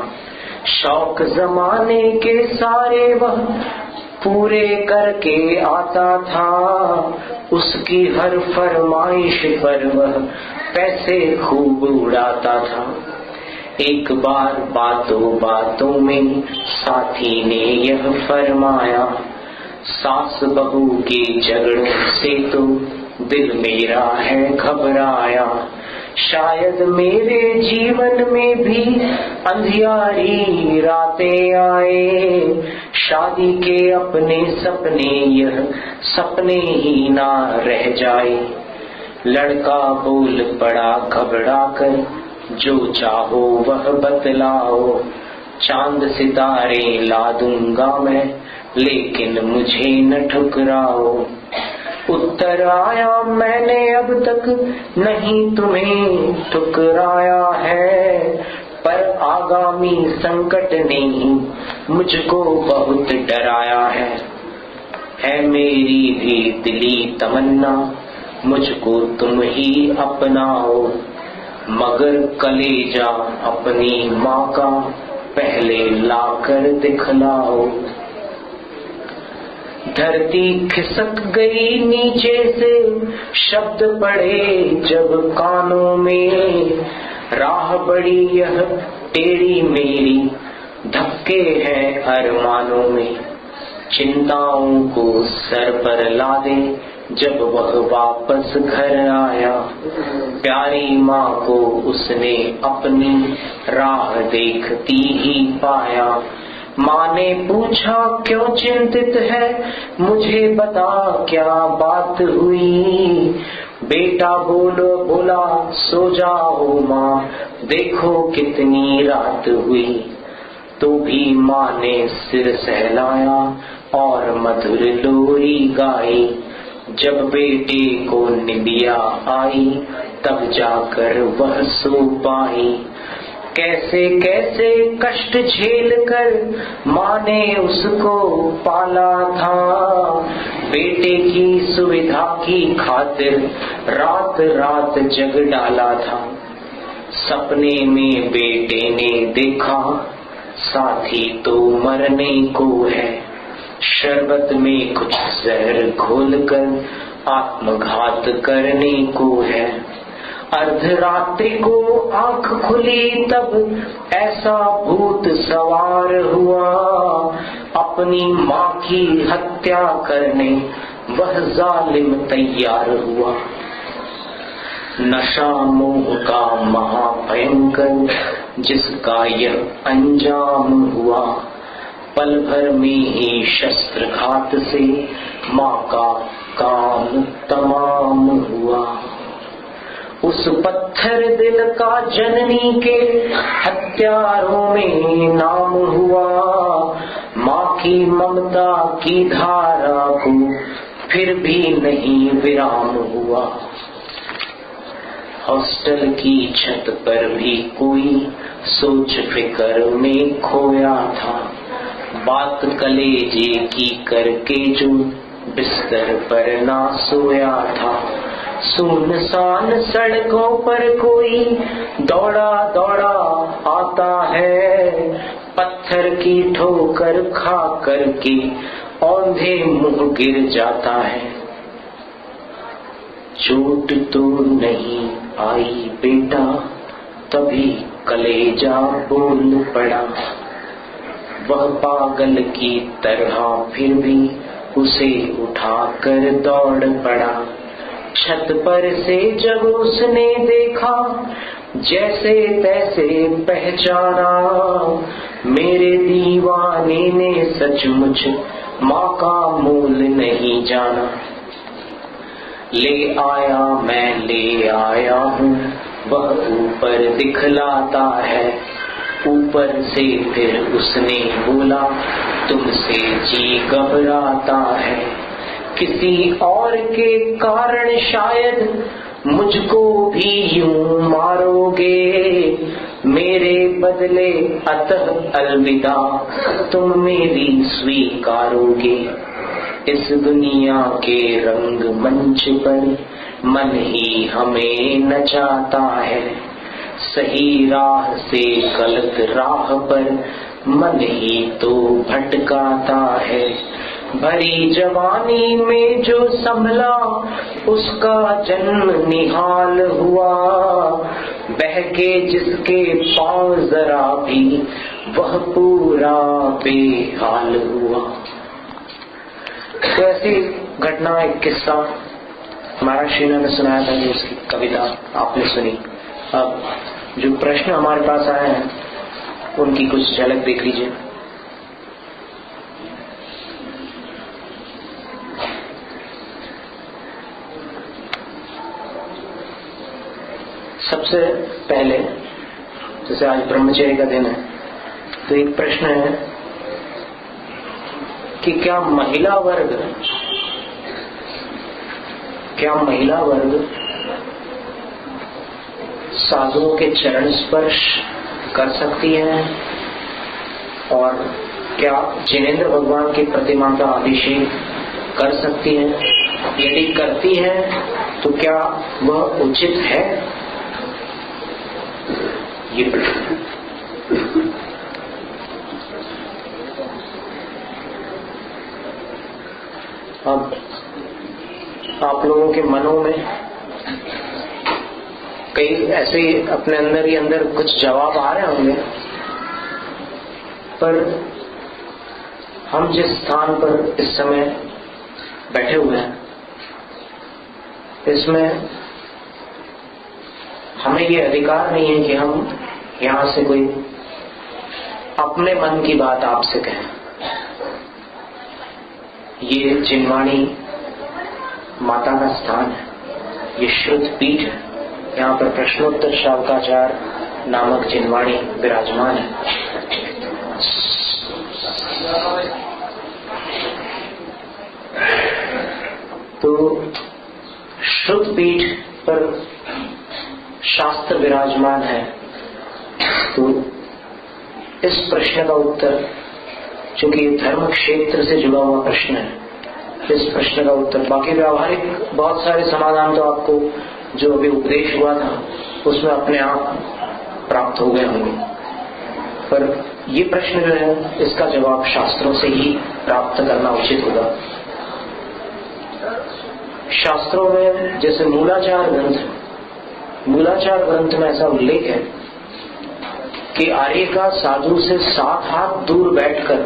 शौक जमाने के सारे वह पूरे करके आता था। उसकी हर फरमाइश पर वह पैसे खूब उड़ाता था। एक बार बातों बातों में साथी ने यह फरमाया, सास बहू के झगड़ों से तो दिल मेरा है घबराया। शायद मेरे जीवन में भी अंधियारी रातें आए। शादी के अपने सपने यह सपने ही ना रह जाए। लड़का बोल पड़ा घबरा कर, जो चाहो वह बतलाओ। चांद सितारे ला दूंगा मैं, लेकिन मुझे न ठुकराओ। उत्तर आया, मैंने अब तक नहीं तुम्हें ठुकराया है, पर आगामी संकट ने मुझको बहुत डराया है मेरी भी दिली तमन्ना, मुझको तुम ही अपनाओ। मगर कलेजा अपनी माँ का पहले लाकर दिखलाओ। धरती खिसक गई नीचे से, शब्द पड़े जब कानों में। राह बड़ी यह टेढ़ी मेरी, धक्के हैं अरमानों में। चिंताओं को सर पर लादे जब वह वापस घर आया। प्यारी माँ को उसने अपनी राह देखती ही पाया। माँ ने पूछा, क्यों चिंतित है, मुझे बता क्या बात हुई। बेटा बोला, सो जाओ माँ, देखो कितनी रात हुई। तो भी माँ ने सिर सहलाया और मधुर लोरी गाई। जब बेटे को निंदिया आई, तब जाकर वह सो पाई। कैसे कैसे कष्ट झेल कर माँ ने उसको पाला था। बेटे की सुविधा की खातिर रात रात जग डाला था। सपने में बेटे ने देखा, साथी तो मरने को है। शरबत में कुछ जहर घोलकर आत्मघात करने को है। अर्धरात्रि को आंख खुली तब ऐसा भूत सवार हुआ। अपनी माँ की हत्या करने वह जालिम तैयार हुआ। नशा मोह का महाभयंकर जिसका यह अंजाम हुआ। पल भर में ही शस्त्रघात से माँ का काम तमाम हुआ। उस पत्थर दिल का जननी के हत्यारों में नाम हुआ। माँ की ममता की धारा को फिर भी नहीं विराम हुआ। हॉस्टल की छत पर भी कोई सोच फिकर में खोया था। बात कलेजे की करके जो बिस्तर पर ना सोया था। सुनसान सड़कों पर कोई दौड़ा दौड़ा आता है। पत्थर की ठोकर खा करके औंधे मुंह गिर जाता है। चोट तो नहीं आई बेटा, तभी कलेजा बोल पड़ा। वह पागल की तरह फिर भी उसे उठाकर दौड़ पड़ा। छत पर से जब उसने देखा, जैसे तैसे पहचाना। मेरे दीवाने ने सचमुच माँ का मोल नहीं जाना। ले आया मैं ले आया हूँ, वह ऊपर दिखलाता है। ऊपर से फिर उसने बोला, तुमसे जी घबराता है। किसी और के कारण शायद मुझको भी यूं मारोगे। मेरे बदले अतः अलविदा, तुम मेरी स्वीकारोगे। इस दुनिया के रंग मंच पर मन ही हमें नचाता है। सही राह से गलत राह पर मन ही तो भटकाता है। भरी जवानी में जो संभला, उसका जन्म निहाल हुआ। बहके जिसके पांव जरा भी, वह पूरा बेहाल हुआ। तो ऐसी घटना, एक किस्सा हमारा श्रीना ने सुनाया था, जो उसकी कविता आपने सुनी। अब जो प्रश्न हमारे पास आए हैं, उनकी कुछ झलक देख लीजिए। सबसे पहले, जैसे आज ब्रह्मचर्य का दिन है, तो एक प्रश्न है कि क्या महिला वर्ग साधुओं के चरण स्पर्श कर सकती है? और क्या जिनेंद्र भगवान की प्रतिमा का अभिषेक कर सकती है? यदि करती है तो क्या वह उचित है? ये प्रश्न। अब आप लोगों के मनों में कई ऐसे अपने अंदर ही अंदर कुछ जवाब आ रहे होंगे, पर हम जिस स्थान पर इस समय बैठे हुए हैं, इसमें हमें ये अधिकार नहीं है कि हम यहां से कोई अपने मन की बात आपसे कहें। ये जिनवाणी माता का स्थान है, ये शुद्ध पीठ है। यहाँ पर प्रश्नोत्तर शावकाचार नामक जिनवाणी विराजमान है। तो शुद्ध पीठ पर शास्त्र विराजमान है। तो इस प्रश्न का उत्तर, चूंकि धर्म क्षेत्र से जुड़ा हुआ प्रश्न है, इस प्रश्न का उत्तर, बाकी व्यावहारिक बहुत सारे समाधान तो आपको जो अभी उपदेश हुआ था उसमें अपने आप प्राप्त हो गए होंगे, पर ये प्रश्न जो है, इसका जवाब शास्त्रों से ही प्राप्त करना उचित होगा। शास्त्रों में जैसे मूलाचार ग्रंथ में ऐसा उल्लेख है कि आर्य का साधु से 7 हाथ दूर बैठकर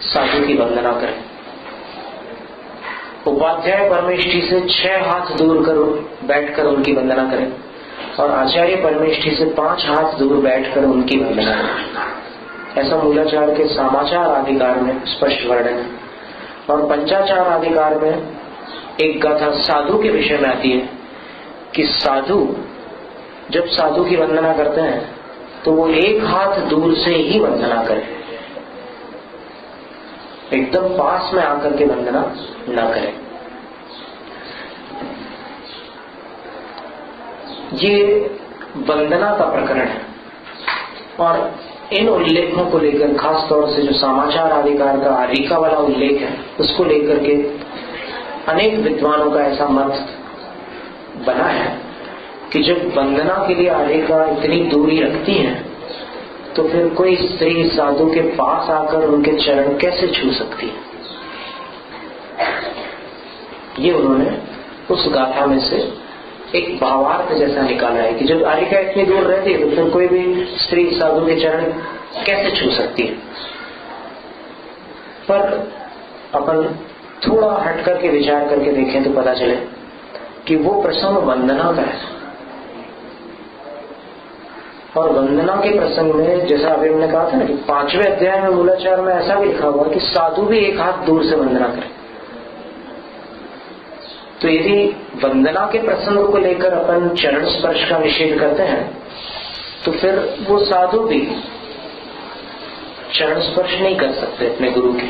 साधु की वंदना करें। उपाध्याय परमेष्ठी से 6 हाथ दूर बैठकर उनकी वंदना करें, और आचार्य परमेष्ठी से 5 हाथ दूर बैठकर उनकी वंदना करें। ऐसा मूलाचार के समाचार अधिकार में स्पष्ट वर्णन है। और पंचाचार अधिकार में एक गाथा साधु के विषय में आती है कि साधु जब साधु की वंदना करते हैं तो वो एक हाथ दूर से ही वंदना करें, एकदम पास में आकर के वंदना न करें। ये वंदना का प्रकरण है और इन उल्लेखों को लेकर, खास तौर से जो समाचार अधिकार का आरिका वाला उल्लेख है उसको लेकर के अनेक विद्वानों का ऐसा मत बना है कि जब वंदना के लिए आरिका इतनी दूरी रखती है तो फिर कोई स्त्री साधु के पास आकर उनके चरण कैसे छू सकती है। ये उन्होंने उस गाथा में से एक भावार्थ जैसा निकाला है कि जब आरिका इतनी दूर रहती है तो फिर कोई भी स्त्री साधु के चरण कैसे छू सकती है। पर अपन थोड़ा हट करके विचार करके देखें तो पता चले कि वो प्रसंग वंदना का है। और वंदना के प्रसंग में जैसा अभी हमने कहा था ना कि 5वें अध्याय में मूलाचार में ऐसा भी लिखा हुआ कि साधु भी एक हाथ दूर से वंदना करे। तो यदि वंदना के प्रसंग को लेकर अपन चरण स्पर्श का निषेध करते हैं तो फिर वो साधु भी चरण स्पर्श नहीं कर सकते अपने गुरु के।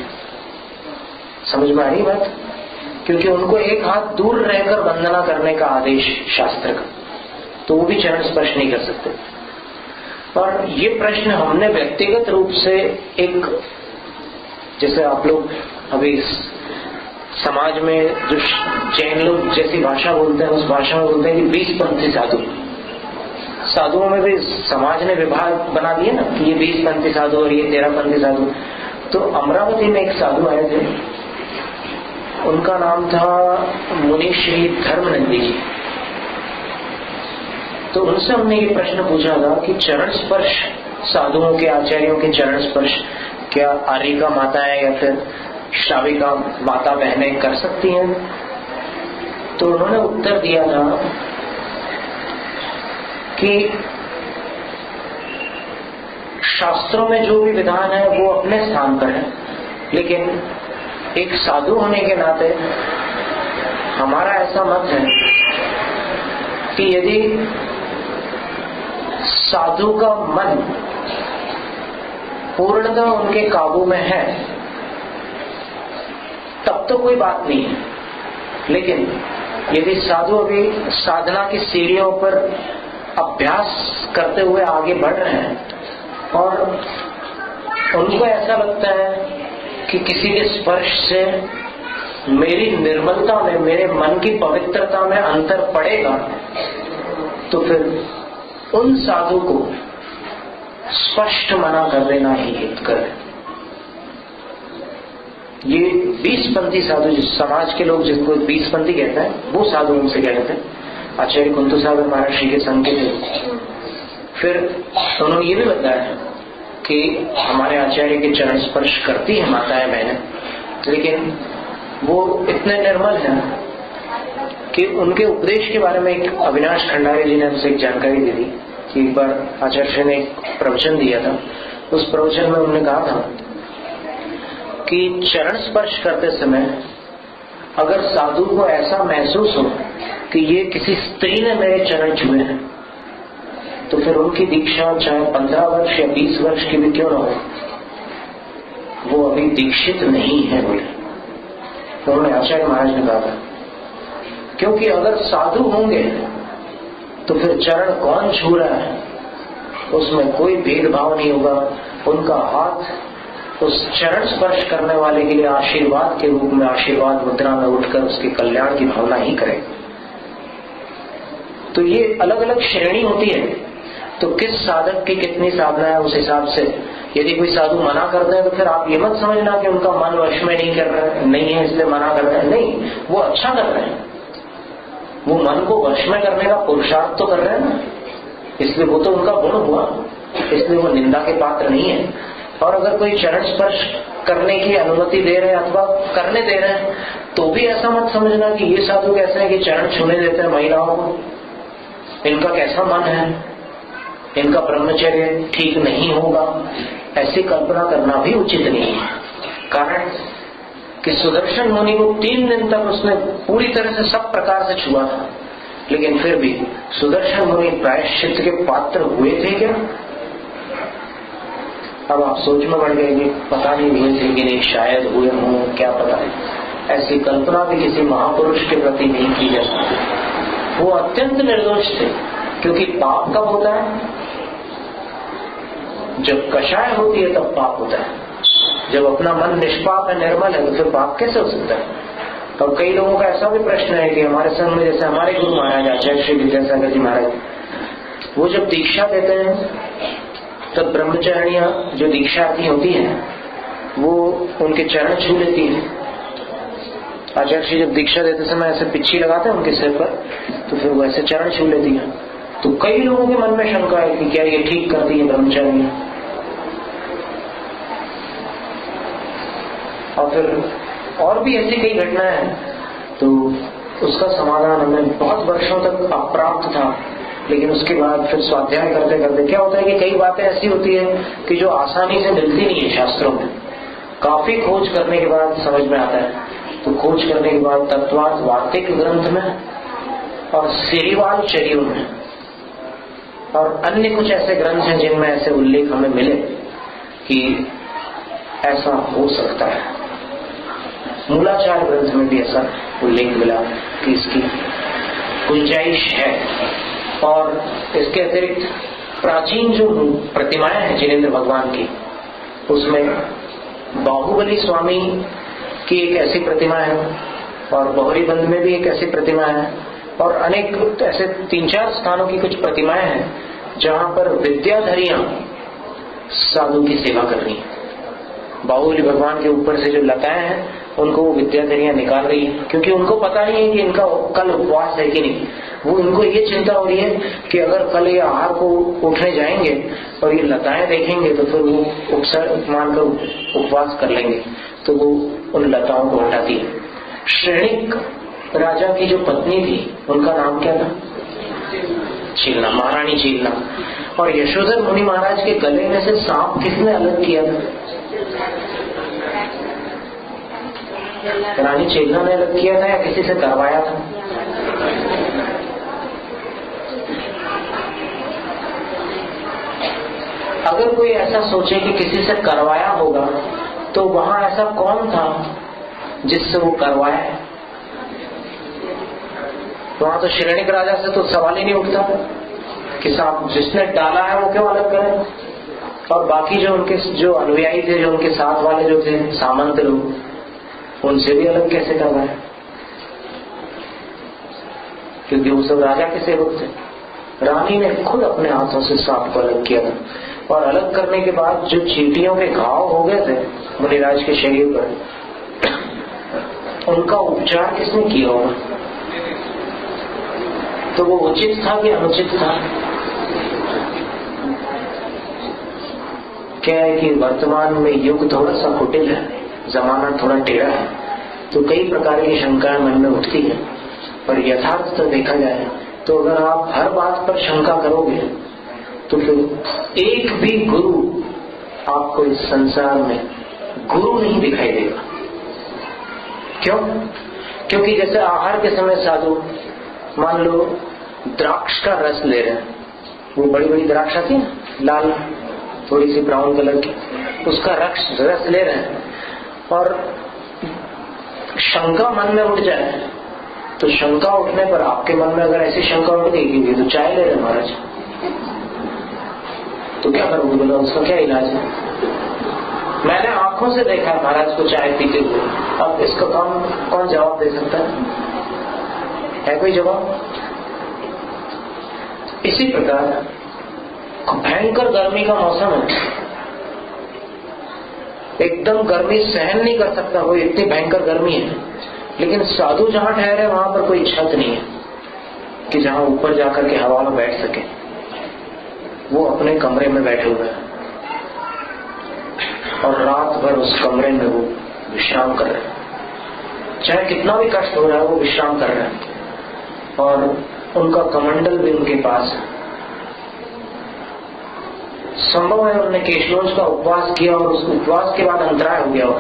समझ में आ रही बात? क्योंकि उनको एक हाथ दूर रहकर वंदना करने का आदेश शास्त्र का, तो वो भी चरण स्पर्श नहीं कर सकते। और ये प्रश्न हमने व्यक्तिगत रूप से एक, जैसे आप लोग अभी समाज में जो जैन लोग जैसी भाषा बोलते हैं उस भाषा में बोलते हैं कि 20 पंथी साधु। साधुओं में भी समाज ने विभाग बना दिए ना कि ये 20 पंथी साधु और ये 13 पंथी साधु। तो अमरावती में एक साधु आए थे, उनका नाम था मुनि श्री धर्मनंदी जी। तो उनसे हमने ये प्रश्न पूछा था कि चरण स्पर्श, साधुओं के आचार्यों के चरण स्पर्श क्या आरिका माताएं या फिर श्राविका माता बहनें कर सकती हैं? तो उन्होंने उत्तर दिया था कि शास्त्रों में जो भी विधान है वो अपने स्थान पर है, लेकिन एक साधु होने के नाते हमारा ऐसा मत है कि यदि साधु का मन पूर्णतः उनके काबू में है तब तो कोई बात नहीं है। लेकिन यदि साधु अभी साधना की सीढ़ियों पर अभ्यास करते हुए आगे बढ़ रहे हैं और उनको ऐसा लगता है कि किसी के स्पर्श से मेरी निर्मलता में, मेरे मन की पवित्रता में अंतर पड़ेगा, तो फिर उन साधु को स्पष्ट मना कर देना ही हितकर है। ये 20 पंथी साधु, जिस समाज के लोग जिसको 20 पंथी कहते हैं, वो साधु उनसे कह रहे थे। आचार्य कुंतु सागर महाराज श्री के संग के थे। फिर उन्होंने ये भी बताया कि हमारे आचार्य के चरण स्पर्श करती है माताएं बहनें, लेकिन वो इतने निर्मल हैं कि उनके उपदेश के बारे में एक अविनाश खंडारे जी ने हमसे एक जानकारी दी थी कि एक बार आचार्य ने एक प्रवचन दिया था। उस प्रवचन में उन्होंने कहा था कि चरण स्पर्श करते समय अगर साधु को ऐसा महसूस हो कि ये किसी स्त्री ने मेरे चरण छुए हैं, तो फिर उनकी दीक्षा चाहे 15 वर्ष या 20 वर्ष की भी क्यों न हो, वो अभी दीक्षित नहीं है बोले। तो उन्होंने आचार्य महाराज ने कहा था, क्योंकि अगर साधु होंगे तो फिर चरण कौन छू रहा है उसमें कोई भेदभाव नहीं होगा। उनका हाथ उस चरण स्पर्श करने वाले के लिए आशीर्वाद के रूप में आशीर्वाद मुद्रा में उठकर उसके कल्याण की भावना ही करेगा। तो ये अलग अलग श्रेणी होती है। तो किस साधक की कितनी साधना है उस हिसाब से यदि कोई साधु मना करते हैं तो फिर आप ये मत समझना कि उनका मन वश में नहीं कर रहे नहीं है इसलिए मना कर रहे हैं। नहीं, वो अच्छा कर रहे हैं, वो मन को वश में करने का पुरुषार्थ तो कर रहे हैं ना, इसलिए वो तो उनका गुण हुआ, इसलिए वो निंदा के पात्र नहीं है। और अगर कोई चरण स्पर्श करने की अनुमति दे रहे हैं अथवा करने दे रहे हैं तो भी ऐसा मत समझना कि ये साधु कैसे हैं कि चरण छूने देते हैं महिलाओं को, इनका कैसा मन है, इनका ब्रह्मचर्य ठीक नहीं होगा, ऐसी कल्पना करना भी उचित नहीं है। कारण कि सुदर्शन मुनि को 3 दिन तक उसने पूरी तरह से सब प्रकार से छुआ था, लेकिन फिर भी सुदर्शन मुनि प्रायश्चित के पात्र हुए थे क्या? अब आप सोच में पड़ गए कि पता नहीं हुए थे कि नहीं, शायद हुए हों, क्या पता। ऐसी कल्पना भी किसी महापुरुष के प्रति नहीं की जा सकती। वो अत्यंत निर्दोष थे, क्योंकि पाप कब होता है? जब कषाय होती है तब पाप होता है। जब अपना मन निष्पाप है, निर्मल है, तो फिर पाप कैसे हो सकता है? और कई लोगों का ऐसा भी प्रश्न है कि हमारे संघ में जैसे हमारे गुरु महाराज आचार्य श्री विद्यासागर जी महाराज, वो जब दीक्षा देते हैं तब ब्रह्मचारियां जो दीक्षार्थी होती हैं वो उनके चरण छू लेती है। आचार्य श्री जब दीक्षा देते समय ऐसे पिच्छी लगाते हैं उनके सिर पर, तो फिर वो ऐसे चरण छू लेती है। तो कई लोगों के मन में शंका है कि क्या ये ठीक करती है ब्रह्मचारियां? और फिर और भी ऐसी कई घटनाएं हैं, तो उसका समाधान हमें बहुत वर्षों तक अप्राप्त था। लेकिन उसके बाद फिर स्वाध्याय करते करते क्या होता है कि कई बातें ऐसी होती है कि जो आसानी से मिलती नहीं है शास्त्रों में। काफी खोज करने के बाद समझ में आता है। तो खोज करने के बाद तत्वार्थ वार्तिक ग्रंथ में और सिरीवाल चरियों में और अन्य कुछ ऐसे ग्रंथ हैं जिनमें ऐसे उल्लेख हमें मिले कि ऐसा हो सकता है। मूलाचार ग्रंथ में भी ऐसा उल्लेख मिला कि इसकी गुंजाइश है। और इसके अतिरिक्त प्राचीन जो प्रतिमाएं हैं जिनेंद्र भगवान की, उसमें बाहुबली स्वामी की एक ऐसी प्रतिमा है और बहरीबंद में भी एक ऐसी प्रतिमा है और अनेक ऐसे 3-4 स्थानों की कुछ प्रतिमाएं हैं जहां पर विद्याधरियां साधु की सेवा कर रही हैं। बाहुबली भगवान के ऊपर से जो लताएं हैं उनको वो विद्याधरियां निकाल रही है, क्योंकि उनको पता नहीं है कि इनका कल उपवास है कि नहीं। वो इनको ये चिंता हो रही है कि अगर कल ये आहार को उठने जाएंगे और ये लताएं देखेंगे तो फिर वो उपसर्ग मानकर उपवास कर लेंगे, तो वो उन लताओं को हटाती है। श्रेणिक राजा की जो पत्नी थी उनका नाम क्या था? चीलना, महारानी चीलना। और यशोधर मुनि महाराज के गले में से सांप किसने अलग किया था? रानी चेलना ने अलग किया था या किसी से करवाया था? अगर कोई ऐसा सोचे कि किसी से करवाया होगा तो वहां ऐसा कौन था जिससे वो करवाया? वहां तो श्रेणिक राजा से तो सवाल ही नहीं उठता कि साहब जिसने डाला है वो क्यों अलग करे। और बाकी जो उनके जो अनुयायी थे, जो उनके साथ वाले जो थे सामंत लोग, उनसे भी अलग कैसे करवाए? क्योंकि वो सब राजा के सेवक थे। रानी ने खुद अपने हाथों से सांप को अलग किया था। और अलग करने के बाद जो चींटियों के घाव हो गए थे मुनिराज के शरीर पर, उनका उपचार किसने किया होगा? तो वो उचित था कि अनुचित था? क्या है कि वर्तमान में युग थोड़ा सा कुटिल है, जमाना थोड़ा टेढ़ा है, तो कई प्रकार की शंकाएं मन में उठती है। पर यथार्थ तो देखा जाए तो अगर आप हर बात पर शंका करोगे तो फिर एक भी गुरु आपको इस संसार में गुरु नहीं दिखाई देगा। क्यों? क्योंकि जैसे आहार के समय साधु मान लो द्राक्ष का रस ले रहे हैं, वो बड़ी बड़ी द्राक्ष आती है लाल थोड़ी सी ब्राउन कलर की, उसका रस ले रहे हैं और शंका मन में उठ जाए तो शंका उठने पर आपके मन में अगर ऐसी शंका उठ गई कि तो चाय ले रहे महाराज, तो क्या करोगे? बोला उसका क्या इलाज है? मैंने आंखों से देखा महाराज को चाय पीते हुए। अब इसका कौन जवाब दे सकता है कोई जवाब? इसी प्रकार भयंकर गर्मी का मौसम है, एकदम गर्मी सहन नहीं कर सकता कोई, इतनी भयंकर गर्मी है। लेकिन साधु जहां ठहरे वहां पर कोई छत नहीं है कि जहां ऊपर जाकर के हवा में बैठ सके। वो अपने कमरे में बैठे हुए हैं और रात भर उस कमरे में वो विश्राम कर रहे हैं। चाहे कितना भी कष्ट हो रहा है वो विश्राम कर रहे हैं और उनका कमंडल भी उनके पास है। संभव है उन्होंने केशलोज का उपवास किया और उस उपवास के बाद अंतराय हो गया हो,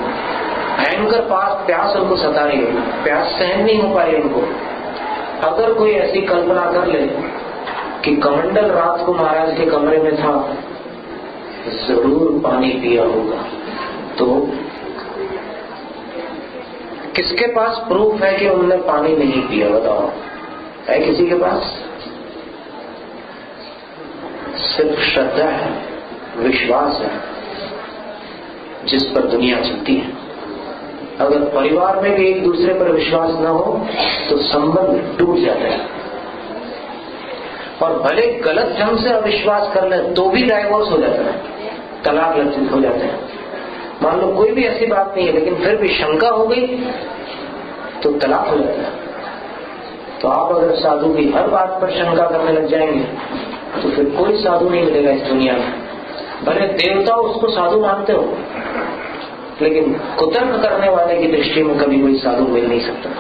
भयंकर प्यास उनको सता रही हो, प्यास सहन नहीं हो पा रही उनको, अगर कोई ऐसी कल्पना कर ले कि कमंडल रात को महाराज के कमरे में था, जरूर पानी पिया होगा, तो किसके पास प्रूफ है कि उन्होंने पानी नहीं पिया? बताओ, है किसी के पास? सिर्फ श्रद्धा है, विश्वास है, जिस पर दुनिया चलती है। अगर परिवार में भी एक दूसरे पर विश्वास न हो तो संबंध टूट जाता है, और भले गलत ढंग से अविश्वास कर ले तो भी डाइवोर्स हो जाता है, तलाक हो जाते हैं। मान लो कोई भी ऐसी बात नहीं है, लेकिन फिर भी शंका हो गई तो तलाक हो जाता है। तो आप अगर साधु की हर बात पर शंका करने लग जाएंगे तो फिर कोई साधु नहीं मिलेगा इस दुनिया में। भले देवता उसको साधु मानते हो, लेकिन कुतर्क करने वाले की दृष्टि में कभी कोई साधु मिल नहीं सकता।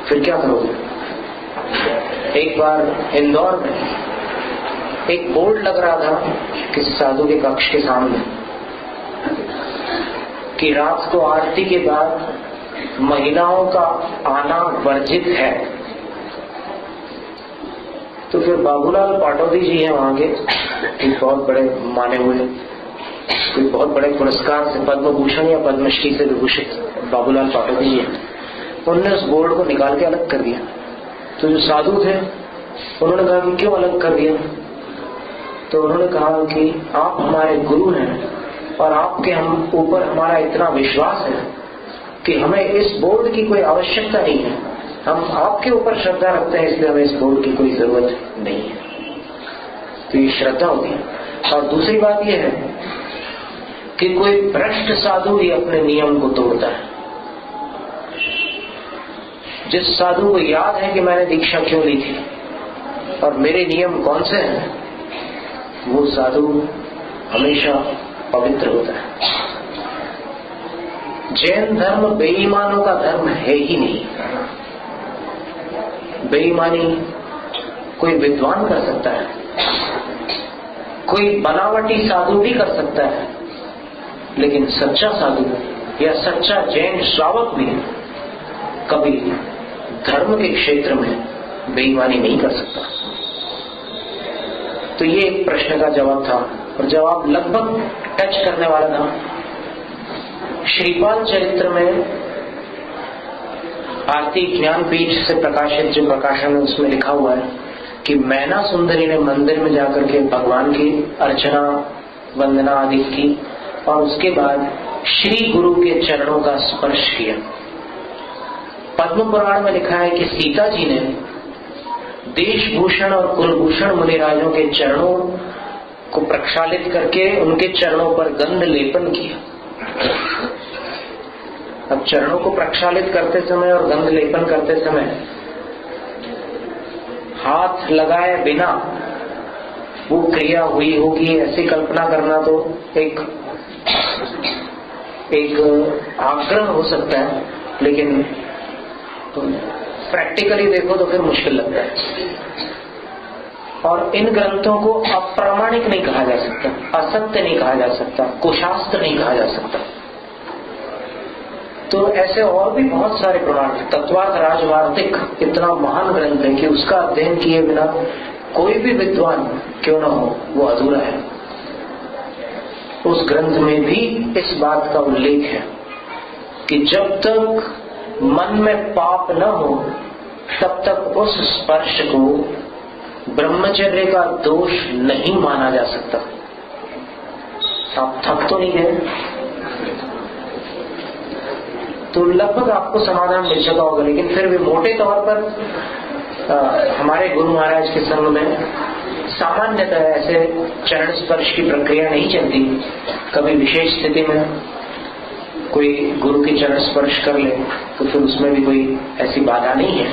फिर क्या करोगे? एक बार इंदौर में एक बोर्ड लग रहा था किसी साधु के कक्ष के सामने कि रात को आरती के बाद महिलाओं का आना वर्जित है। तो फिर बाबूलाल पाटौदी जी हैं वहां के, एक बहुत बड़े माने हुए, कोई बहुत बड़े पुरस्कार से, पद्म भूषण या पद्मश्री से विभूषित बाबूलाल पाटौदी जी हैं। उन्होंने उस बोर्ड को निकाल के अलग कर दिया। तो जो साधु थे उन्होंने कहा कि क्यों अलग कर दिया? तो उन्होंने कहा कि आप हमारे गुरु हैं और आपके हम ऊपर हमारा इतना विश्वास है कि हमें इस बोर्ड की कोई आवश्यकता नहीं है। हम आपके ऊपर श्रद्धा रखते हैं, इसलिए हमें इस बोर्ड की कोई जरूरत नहीं है। तो ये श्रद्धा होती है। और दूसरी बात यह है कि कोई भ्रष्ट साधु ही अपने नियम को तोड़ता है। जिस साधु को याद है कि मैंने दीक्षा क्यों ली थी और मेरे नियम कौन से हैं, वो साधु हमेशा पवित्र होता है। जैन धर्म बेईमानों का धर्म है ही नहीं। बेईमानी कोई विद्वान कर सकता है, कोई बनावटी साधु भी कर सकता है, लेकिन सच्चा साधु या सच्चा जैन श्रावक भी कभी धर्म के क्षेत्र में बेईमानी नहीं कर सकता। तो ये एक प्रश्न का जवाब था, और जवाब लगभग टच करने वाला था। श्रीपाल चरित्र में आरती ज्ञानपीठ से प्रकाशित जो प्रकाशन है उसमें लिखा हुआ है कि मैना सुंदरी ने मंदिर में जाकर के भगवान की अर्चना वंदना आदि की और उसके बाद श्री गुरु के चरणों का स्पर्श किया। पद्म पुराण में लिखा है कि सीता जी ने देशभूषण और कुलभूषण मुनिराजों के चरणों को प्रक्षालित करके उनके चरणों पर गंध लेपन किया। अब चरणों को प्रक्षालित करते समय और गंध लेपन करते समय हाथ लगाए बिना वो क्रिया हुई होगी, ऐसी कल्पना करना तो एक आग्रह हो सकता है, लेकिन प्रैक्टिकली देखो तो फिर मुश्किल लगता है। और इन ग्रंथों को अप्रामाणिक नहीं कहा जा सकता, असत्य नहीं कहा जा सकता, कुशास्त्र नहीं कहा जा सकता। तो ऐसे और भी बहुत सारे प्रमाण। तत्वार्थ राजवार्तिक इतना महान ग्रंथ है कि उसका अध्ययन किए बिना कोई भी विद्वान क्यों न हो वो अधूरा है। उस ग्रंथ में भी इस बात का उल्लेख है कि जब तक मन में पाप न हो तब तक उस स्पर्श को ब्रह्मचर्य का दोष नहीं माना जा सकता। आप थक तो नहीं गए? तो लगभग आपको समाधान मिल चुका होगा, लेकिन फिर भी मोटे तौर पर हमारे गुरु महाराज के संग में सामान्यतः ऐसे चरण स्पर्श की प्रक्रिया नहीं चलती। कभी विशेष स्थिति में कोई गुरु के चरण स्पर्श कर ले तो फिर उसमें भी कोई ऐसी बाधा नहीं है।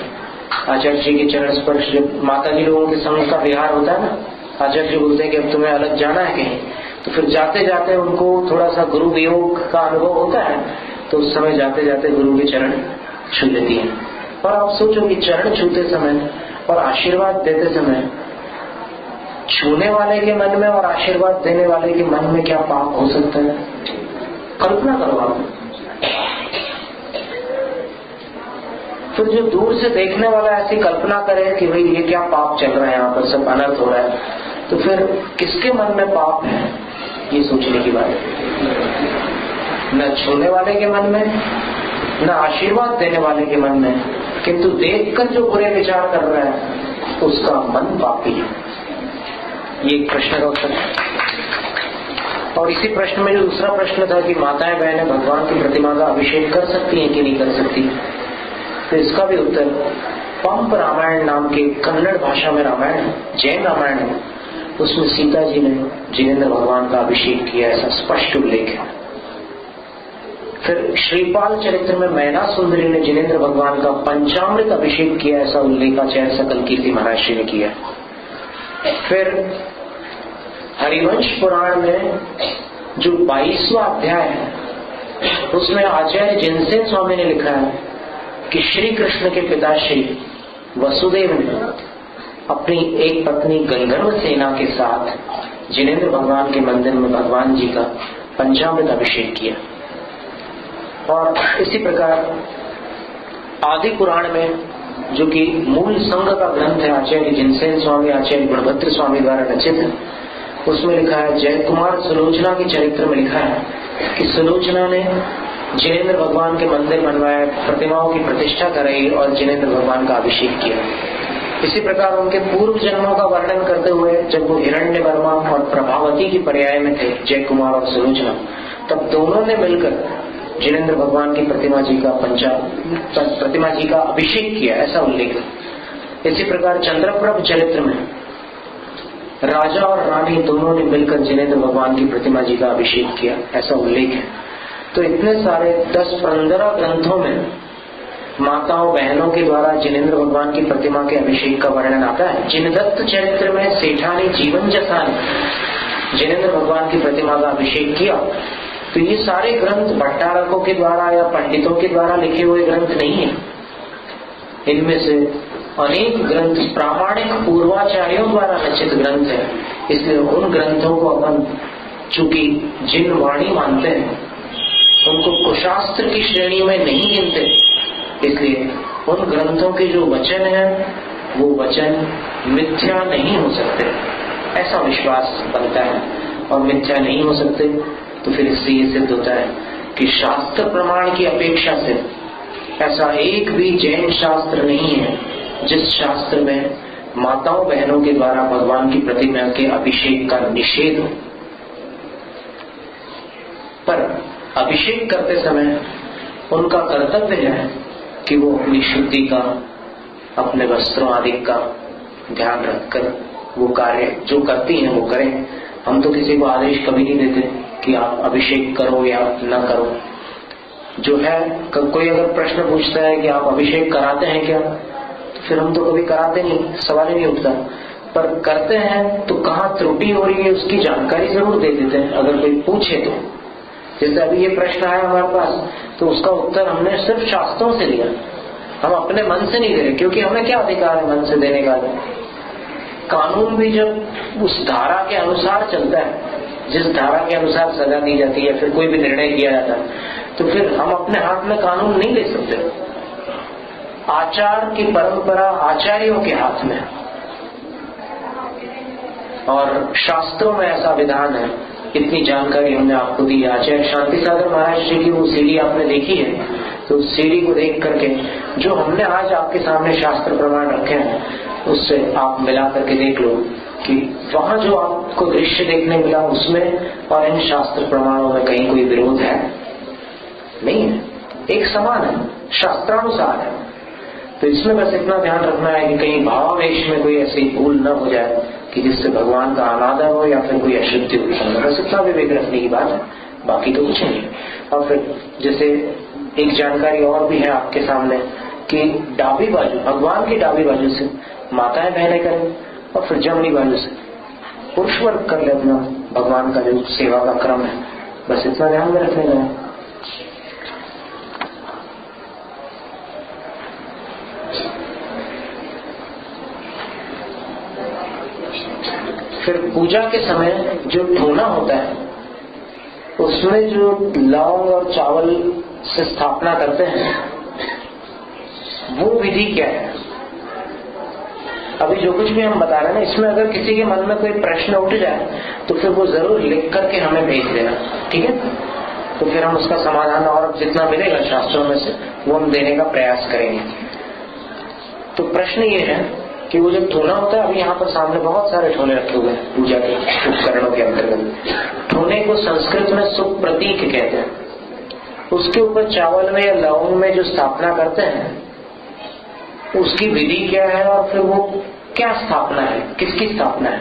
आचार्य जी के चरण स्पर्श, जब माता जी लोगों के संग का विहार होता है ना, आचार्य जी बोलते हैं कि अब तुम्हें अलग जाना है कहीं, तो फिर जाते जाते उनको थोड़ा सा गुरु वियोग का अनुभव होता है, तो उस समय जाते जाते गुरु के चरण छू लेती है। और आप सोचो कि चरण छूते समय और आशीर्वाद देते समय छूने वाले के मन में और आशीर्वाद देने वाले के मन में क्या पाप हो सकता है? कल्पना करो आप। फिर जो दूर से देखने वाला ऐसी कल्पना करे कि भाई ये क्या पाप चल रहा है, यहाँ पर सब अनर्थ हो रहा है, तो फिर किसके मन में पाप है ये सोचने की बात है। न छूने वाले के मन में, न आशीर्वाद देने वाले के मन में, किंतु देखकर जो बुरे विचार कर रहा है उसका मन पापी है। ये एक प्रश्न का उत्तर है। और इसी प्रश्न में जो दूसरा प्रश्न था कि माताएं बहनें भगवान की प्रतिमा का अभिषेक कर सकती हैं कि नहीं कर सकती, तो इसका भी उत्तर पंप रामायण नाम के कन्नड़ भाषा में रामायण है, जैन रामायण है, उसमें सीता जी ने जिनेंद्र भगवान का अभिषेक किया, ऐसा स्पष्ट उल्लेख है। फिर श्रीपाल चरित्र में मैना सुंदरी ने जिनेंद्र भगवान का पंचामृत अभिषेक किया, ऐसा उल्लेखाचार्य सकल कीर्ति महाराज श्री ने किया। फिर हरिवंश पुराण में जो 22वां अध्याय है उसमें आचार्य जिनसेन स्वामी ने लिखा है कि श्री कृष्ण के पिताश्री वसुदेव ने अपनी एक पत्नी गंधर्व सेना के साथ जिनेंद्र भगवान के मंदिर में भगवान जी का पंचामृत अभिषेक किया। और इसी प्रकार आदि पुराण में जो कि मूल संघ का ग्रंथ है आचार्य जिनसेन स्वामी आचार्य गुणभद्र स्वामी द्वारा रचित, उसमें लिखा है, जय कुमार सुलोचना के चरित्र में लिखा है कि सुलोचना ने जिनेंद्र भगवान के मंदिर बनवाए, प्रतिमाओं की प्रतिष्ठा कराई और जिनेंद्र भगवान का अभिषेक किया। इसी प्रकार उनके पूर्व जन्मों का वर्णन करते हुए जब वो हिरण्यवर्मा और प्रभावती की पर्याय में थे, जय कुमार और सुलोचना, तब दोनों ने मिलकर जिनेंद्र भगवान की प्रतिमा जी का अभिषेक किया, ऐसा उल्लेख है। इसी प्रकार चंद्रप्रभ चरित्र में राजा और रानी दोनों ने मिलकर जिनेंद्र भगवान की प्रतिमा जी का अभिषेक किया, ऐसा उल्लेख है। तो इतने सारे 10-15 ग्रंथों में माताओं बहनों के द्वारा जिनेंद्र भगवान की प्रतिमा के अभिषेक का वर्णन आता है। जिनदत्त चरित्र में सेठानी जीवन जसा ने जिनेंद्र भगवान की प्रतिमा का अभिषेक किया। तो ये सारे ग्रंथ भट्टारकों के द्वारा या पंडितों के द्वारा लिखे हुए ग्रंथ नहीं है। इनमें से अनेक ग्रंथ प्रामाणिक पूर्वाचार्यों द्वारा रचित ग्रंथ है। इसलिए उन ग्रंथों को अपन चूंकि जिन वाणी मानते हैं उनको कुशास्त्र की श्रेणी में नहीं गिनते, इसलिए उन ग्रंथों के जो वचन हैं वो वचन मिथ्या नहीं हो सकते, ऐसा विश्वास बनता है। और मिथ्या नहीं हो सकते तो फिर इससे ये सिद्ध होता है कि शास्त्र प्रमाण की अपेक्षा से ऐसा एक भी जैन शास्त्र नहीं है जिस शास्त्र में माताओं बहनों के द्वारा भगवान की प्रतिमा के अभिषेक का निषेध हो। पर अभिषेक करते समय उनका कर्तव्य है कि वो अपनी शुद्धि का, अपने वस्त्रों आदि का ध्यान रखकर वो कार्य जो करती हैं वो करें। हम तो किसी को आदेश कभी नहीं देते कि आप अभिषेक करो या न करो। जो है कोई अगर प्रश्न पूछता है कि आप अभिषेक कराते हैं क्या, तो फिर हम तो कभी कराते नहीं, सवाल ही नहीं उठता। पर करते हैं तो कहाँ त्रुटि हो रही है उसकी जानकारी जरूर दे देते हैं अगर कोई पूछे तो। जैसे अभी ये प्रश्न आया हमारे पास तो उसका उत्तर हमने सिर्फ शास्त्रों से दिया, हम अपने मन से नहीं दे रहे, क्योंकि हमें क्या अधिकार है मन से देने का। कानून भी जब उस धारा के अनुसार चलता है, जिस धारा के अनुसार सजा दी जाती है, फिर कोई भी निर्णय किया जाता है, तो फिर हम अपने हाथ में कानून नहीं ले सकते। आचार की परंपरा आचार्यों के हाथ में, और शास्त्रों में ऐसा विधान है। इतनी जानकारी हमने आपको दी। आचार्य शांति सागर महाराज जी की वो सीढ़ी आपने देखी है, तो उस सीढ़ी को देख करके जो हमने आज आपके सामने शास्त्र प्रमाण रखे हैं उससे आप मिला करके देख लो कि वहां जो आपको दृश्य देखने मिला उसमें और इन शास्त्र प्रमाणों में कहीं कोई विरोध है? नहीं है, एक समान है, शास्त्रानुसार है। तो इसमें बस इतना ध्यान रखना है कि कहीं भावावेश में कोई ऐसी भूल न हो जाए कि जिससे भगवान का अनादर हो या फिर कोई अशुद्धि उत्पन्न हो। बस इतना विवेक रखने की बात है, बाकी तो कुछ नहीं। और फिर जैसे एक जानकारी और भी है आपके सामने कि डाबी बाजू, भगवान की डाबी बाजू से माताएं बहनें करें और फिर जमनी बाजू से पुरुष वर्ग कर ले अपना भगवान का जो सेवा का क्रम है। बस इतना ध्यान में रखने का है। फिर पूजा के समय जो धोना होता है उसमें जो लौंग और चावल से स्थापना करते हैं वो विधि क्या है? अभी जो कुछ भी हम बता रहे हैं ना, इसमें अगर किसी के मन में कोई प्रश्न उठ जाए तो फिर वो जरूर लिख करके हमें भेज देना, ठीक है? तो फिर हम उसका समाधान और जितना मिलेगा शास्त्रों में से वो हम देने का प्रयास करेंगे। तो प्रश्न ये है कि वो जब ठोना होता है, अभी यहाँ पर सामने बहुत सारे ठोने रखे हुए हैं पूजा के उपकरणों के अंतर्गत। ठोने को संस्कृत में सुख प्रतीक कहते हैं। उसके ऊपर चावल में या लौंग में जो स्थापना करते हैं उसकी विधि क्या है और फिर वो क्या स्थापना है, किसकी स्थापना है?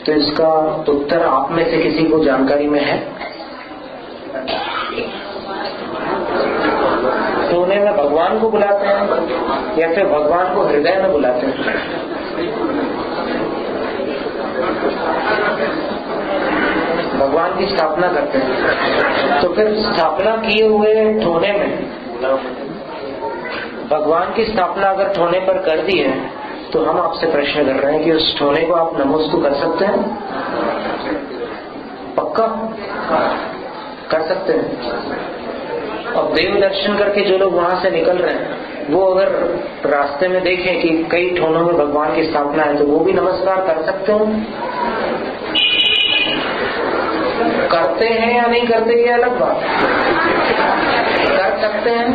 तो इसका उत्तर आप में से किसी को जानकारी में है? ठोने में भगवान को बुलाते हैं या फिर भगवान को हृदय में बुलाते हैं? भगवान की स्थापना करते हैं। तो फिर स्थापना किए हुए ठोने में भगवान की स्थापना अगर ठोने पर कर दी है तो हम आपसे प्रश्न कर रहे हैं कि उस ठोने को आप नमोस्तु कर सकते हैं? पक्का कर सकते हैं। अब देव दर्शन करके जो लोग वहां से निकल रहे हैं वो अगर रास्ते में देखें कि कई ठोनों में भगवान की स्थापना है तो वो भी नमस्कार कर सकते हो? करते हैं या नहीं करते ये अलग बात है। कर सकते हैं,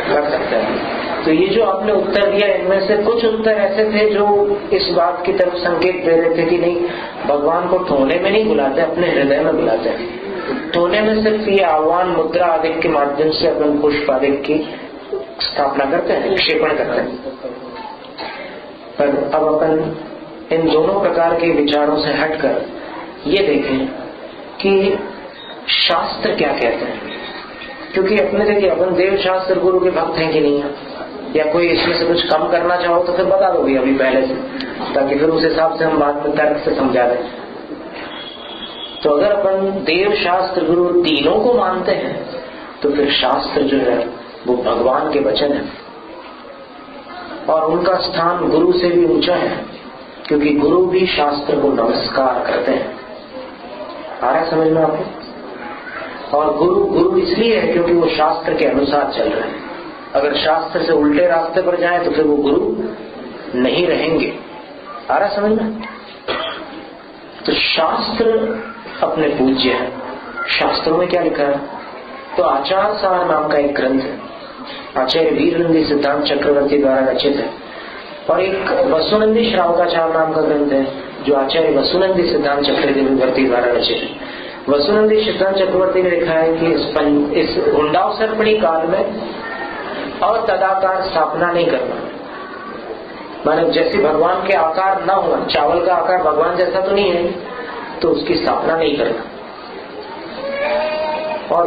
कर सकते हैं। तो ये जो आपने उत्तर दिया इनमें से कुछ उत्तर ऐसे थे जो इस बात की तरफ संकेत दे रहे थे कि नहीं, भगवान को ठोने में नहीं बुलाते, अपने हृदय में बुलाते हैं। ठोने में सिर्फ ये आह्वान मुद्रा आदि के माध्यम से अपन पुष्प आदि की स्थापना करते हैं, क्षेपण करते हैं। पर अब अपन इन दोनों प्रकार के विचारों से हटकर ये देखें कि शास्त्र क्या कहते हैं। क्योंकि अपने देखिए अपन देव शास्त्र गुरु के भक्त हैं कि नहीं है, या कोई इसमें से कुछ कम करना चाहो तो फिर बता दोगे अभी पहले से, ताकि फिर उस हिसाब से हम बाद में तर्क से समझा दें। तो अगर अपन देव शास्त्र गुरु तीनों को मानते हैं तो फिर शास्त्र जो है वो भगवान के वचन है और उनका स्थान गुरु से भी ऊंचा है, क्योंकि गुरु भी शास्त्र को नमस्कार करते हैं। आ रहा है समझ में आपको? और गुरु इसलिए है क्योंकि वो शास्त्र के अनुसार चल रहे हैं। अगर शास्त्र से उल्टे रास्ते पर जाए तो फिर वो गुरु नहीं रहेंगे। आ रहा समझ में? तो शास्त्र अपने पूज्य है। शास्त्रों में क्या लिखा है? तो आचार सार नाम का एक ग्रंथ है, आचार्य वीरनंदी सिद्धांत चक्रवर्ती द्वारा रचित है, और एक वसुनंदी श्रावकाचार नाम का ग्रंथ है जो आचार्य वसुनंदी सिद्धांत चक्रवर्ती द्वारा रचित है। वसुनंदी सिद्धांत चक्रवर्ती ने लिखा है कि इस हुंडावसर्पणी काल में और तदाकार स्थापना नहीं करना, माने जैसे भगवान के आकार ना होना, चावल का आकार भगवान जैसा तो नहीं है, तो उसकी स्थापना नहीं करना। और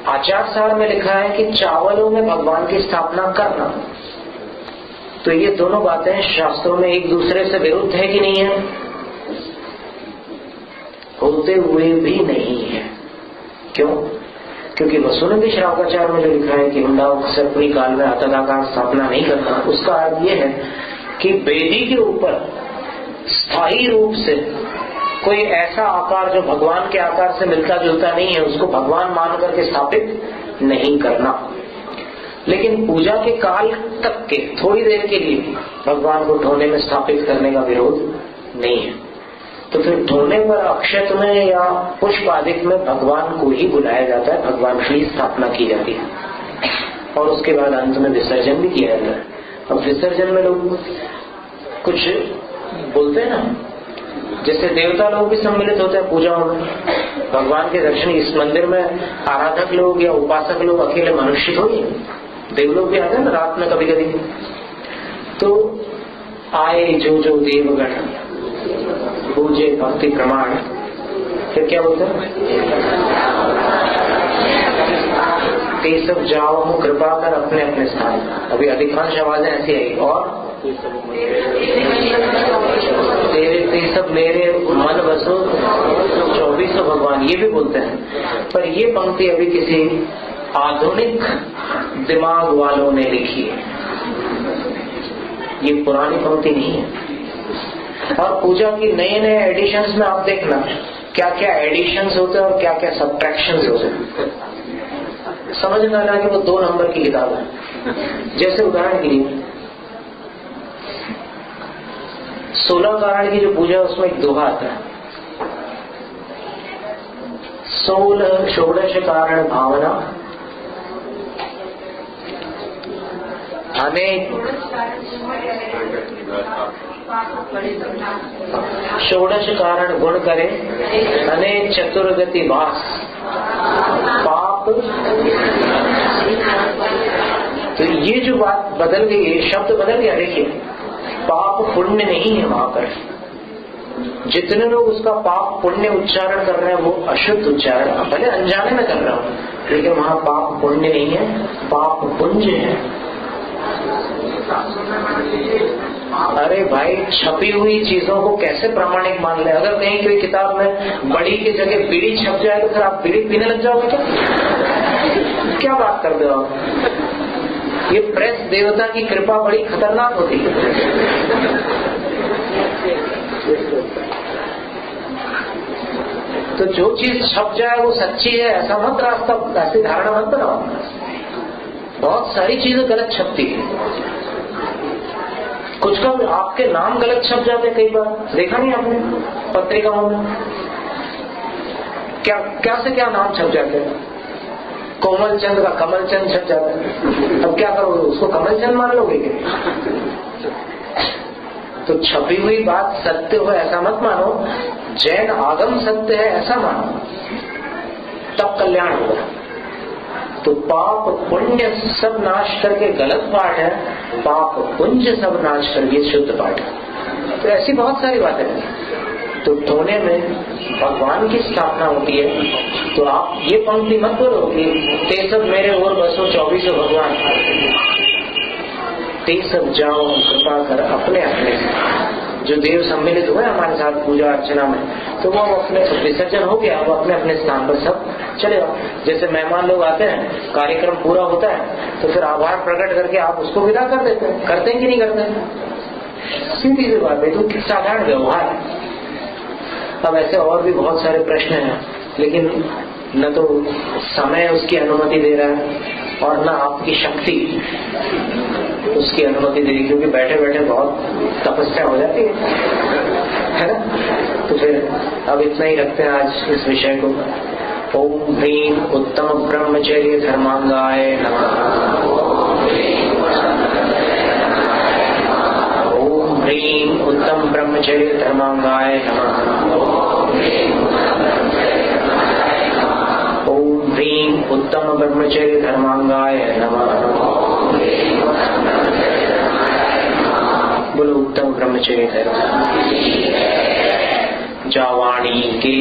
आचार सार में लिखा है कि चावलों में भगवान की स्थापना करना। तो ये दोनों बातें शास्त्रों में एक दूसरे से विरुद्ध है कि नहीं है? होते हुए भी नहीं है। क्यों? क्योंकि वसुनंदी श्रावकाचार में जो लिखा है कि हुंडावसर्पणी काल में तदाकार स्थापना नहीं करना, उसका अर्थ यह है कि वेदी के ऊपर स्थायी रूप से कोई ऐसा आकार जो भगवान के आकार से मिलता जुलता नहीं है उसको भगवान मान करके स्थापित नहीं करना। लेकिन पूजा के काल तक के थोड़ी देर के लिए भगवान को ठोने में स्थापित करने का विरोध नहीं है। तो फिर ठोने पर अक्षत में या पुष्प आदि में भगवान को ही बुलाया जाता है, भगवान की स्थापना की जाती है और उसके बाद अंत में विसर्जन भी किया जाता है। अब विसर्जन में लोग कुछ बोलते हैं ना, जैसे देवता लोग भी सम्मिलित होते हैं पूजाओं में, भगवान के दर्शन इस मंदिर में आराधक लोग या उपासक लोग अकेले मनुष्य थोड़ी, देवलोग भी आते हैं ना रात में कभी कभी। तो आए जो जो देवगण पूजे भक्ति प्रमाण, फिर क्या बोलते हैं? ते सब जाओ हम कृपा कर अपने अपने स्थान। अभी अधिकांश आवाजें ऐसी आई। और तेरे ते सब मेरे मन बसो 2400 भगवान, ये भी बोलते हैं। पर ये पंक्ति अभी किसी आधुनिक दिमाग वालों ने लिखी है, ये पुरानी पंक्ति नहीं है। और पूजा की नए नए एडिशंस में आप देखना क्या क्या एडिशंस होते हैं और क्या क्या सब्ट्रैक्शंस होते हैं। समझ में आना कि वो 2 नंबर की किताब है। जैसे उदाहरण के लिए 16 कारण की जो पूजा है उसमें एक दोहा आता है, 16 षोडश कारण भावना अनेक, षोडश कारण गुण करे अनेक चतुर्गति वास पाप। तो ये जो बात बदल गई है, शब्द बदल गया। देखिए पाप पुण्य नहीं है, वहां पर जितने लोग उसका पाप पुण्य उच्चारण कर रहे हैं वो अशुद्ध उच्चारण, भले अनजाने में कर रहा हूं, लेकिन वहां पाप पुण्य नहीं है, पाप पुंज है। अरे भाई छपी हुई चीजों को कैसे प्रामाणिक मान ले? अगर कहीं कोई किताब में बड़ी की जगह बीड़ी छप जाए तो फिर आप बीड़ी पीने लग जाओगे क्या? क्या बात करते हो आप? ये प्रेस देवता की कृपा बड़ी खतरनाक होती है। तो जो चीज छप जाए वो सच्ची है ऐसा मत रास्ता, ऐसी धारणा मत बनाओ। बहुत सारी चीजें गलत छपती है, कुछ का आपके नाम गलत छप जाते कई बार, देखा नहीं आपने पत्रिकाओं में? क्या से क्या नाम छप जाते हैं। कोमल चंद का कमल चंद छप जाता है। अब क्या करोगे, उसको कमल चंद मान लोगे क्या? तो छपी हुई बात सत्य हो ऐसा मत मानो, जैन आगम सत्य है ऐसा मानो, तब कल्याण होगा। तो पाप पुण्य सब नाश करके गलत पाठ है, पाप पुंज सब नाश करके शुद्ध पाठ है। तो ऐसी बहुत सारी बातें हैं। तो टोने में भगवान की स्थापना होती है तो आप ये पंक्ति मत बोलो कि ते सब मेरे और बसो 24 भगवान, ते सब जाओ कृपा कर अपने अपने जो देव सम्मिलित हुए हमारे साथ पूजा अर्चना में, तो वो अपने विसर्जन हो गया, वो अपने अपने स्थान पर सब चले जाओ। जैसे मेहमान लोग आते हैं, कार्यक्रम पूरा होता है तो फिर आभार प्रकट करके आप उसको विदा कर देते हैं, करते हैं कि नहीं करते? सीधी सी बात है, तो साधारण व्यवहार है। अब ऐसे और भी बहुत सारे प्रश्न हैं, लेकिन न तो समय उसकी अनुमति दे रहा है और न आपकी शक्ति उसकी अनुमति दे रही, क्योंकि बैठे बैठे बहुत तपस्या हो जाती है ना। तो फिर अब इतना ही रखते हैं आज इस विषय को। ओम ह्रीं उत्तम ब्रह्मचर्य धर्मांगाय नमः। ओम ह्रीं उत्तम ब्रह्मचर्य धर्मांगाय नमः। ओम ह्रीं उत्तम ब्रह्मचर्य धर्मांगाय नमः। बोलो उत्तम ब्रह्मचर्य धर्म। जावाणी के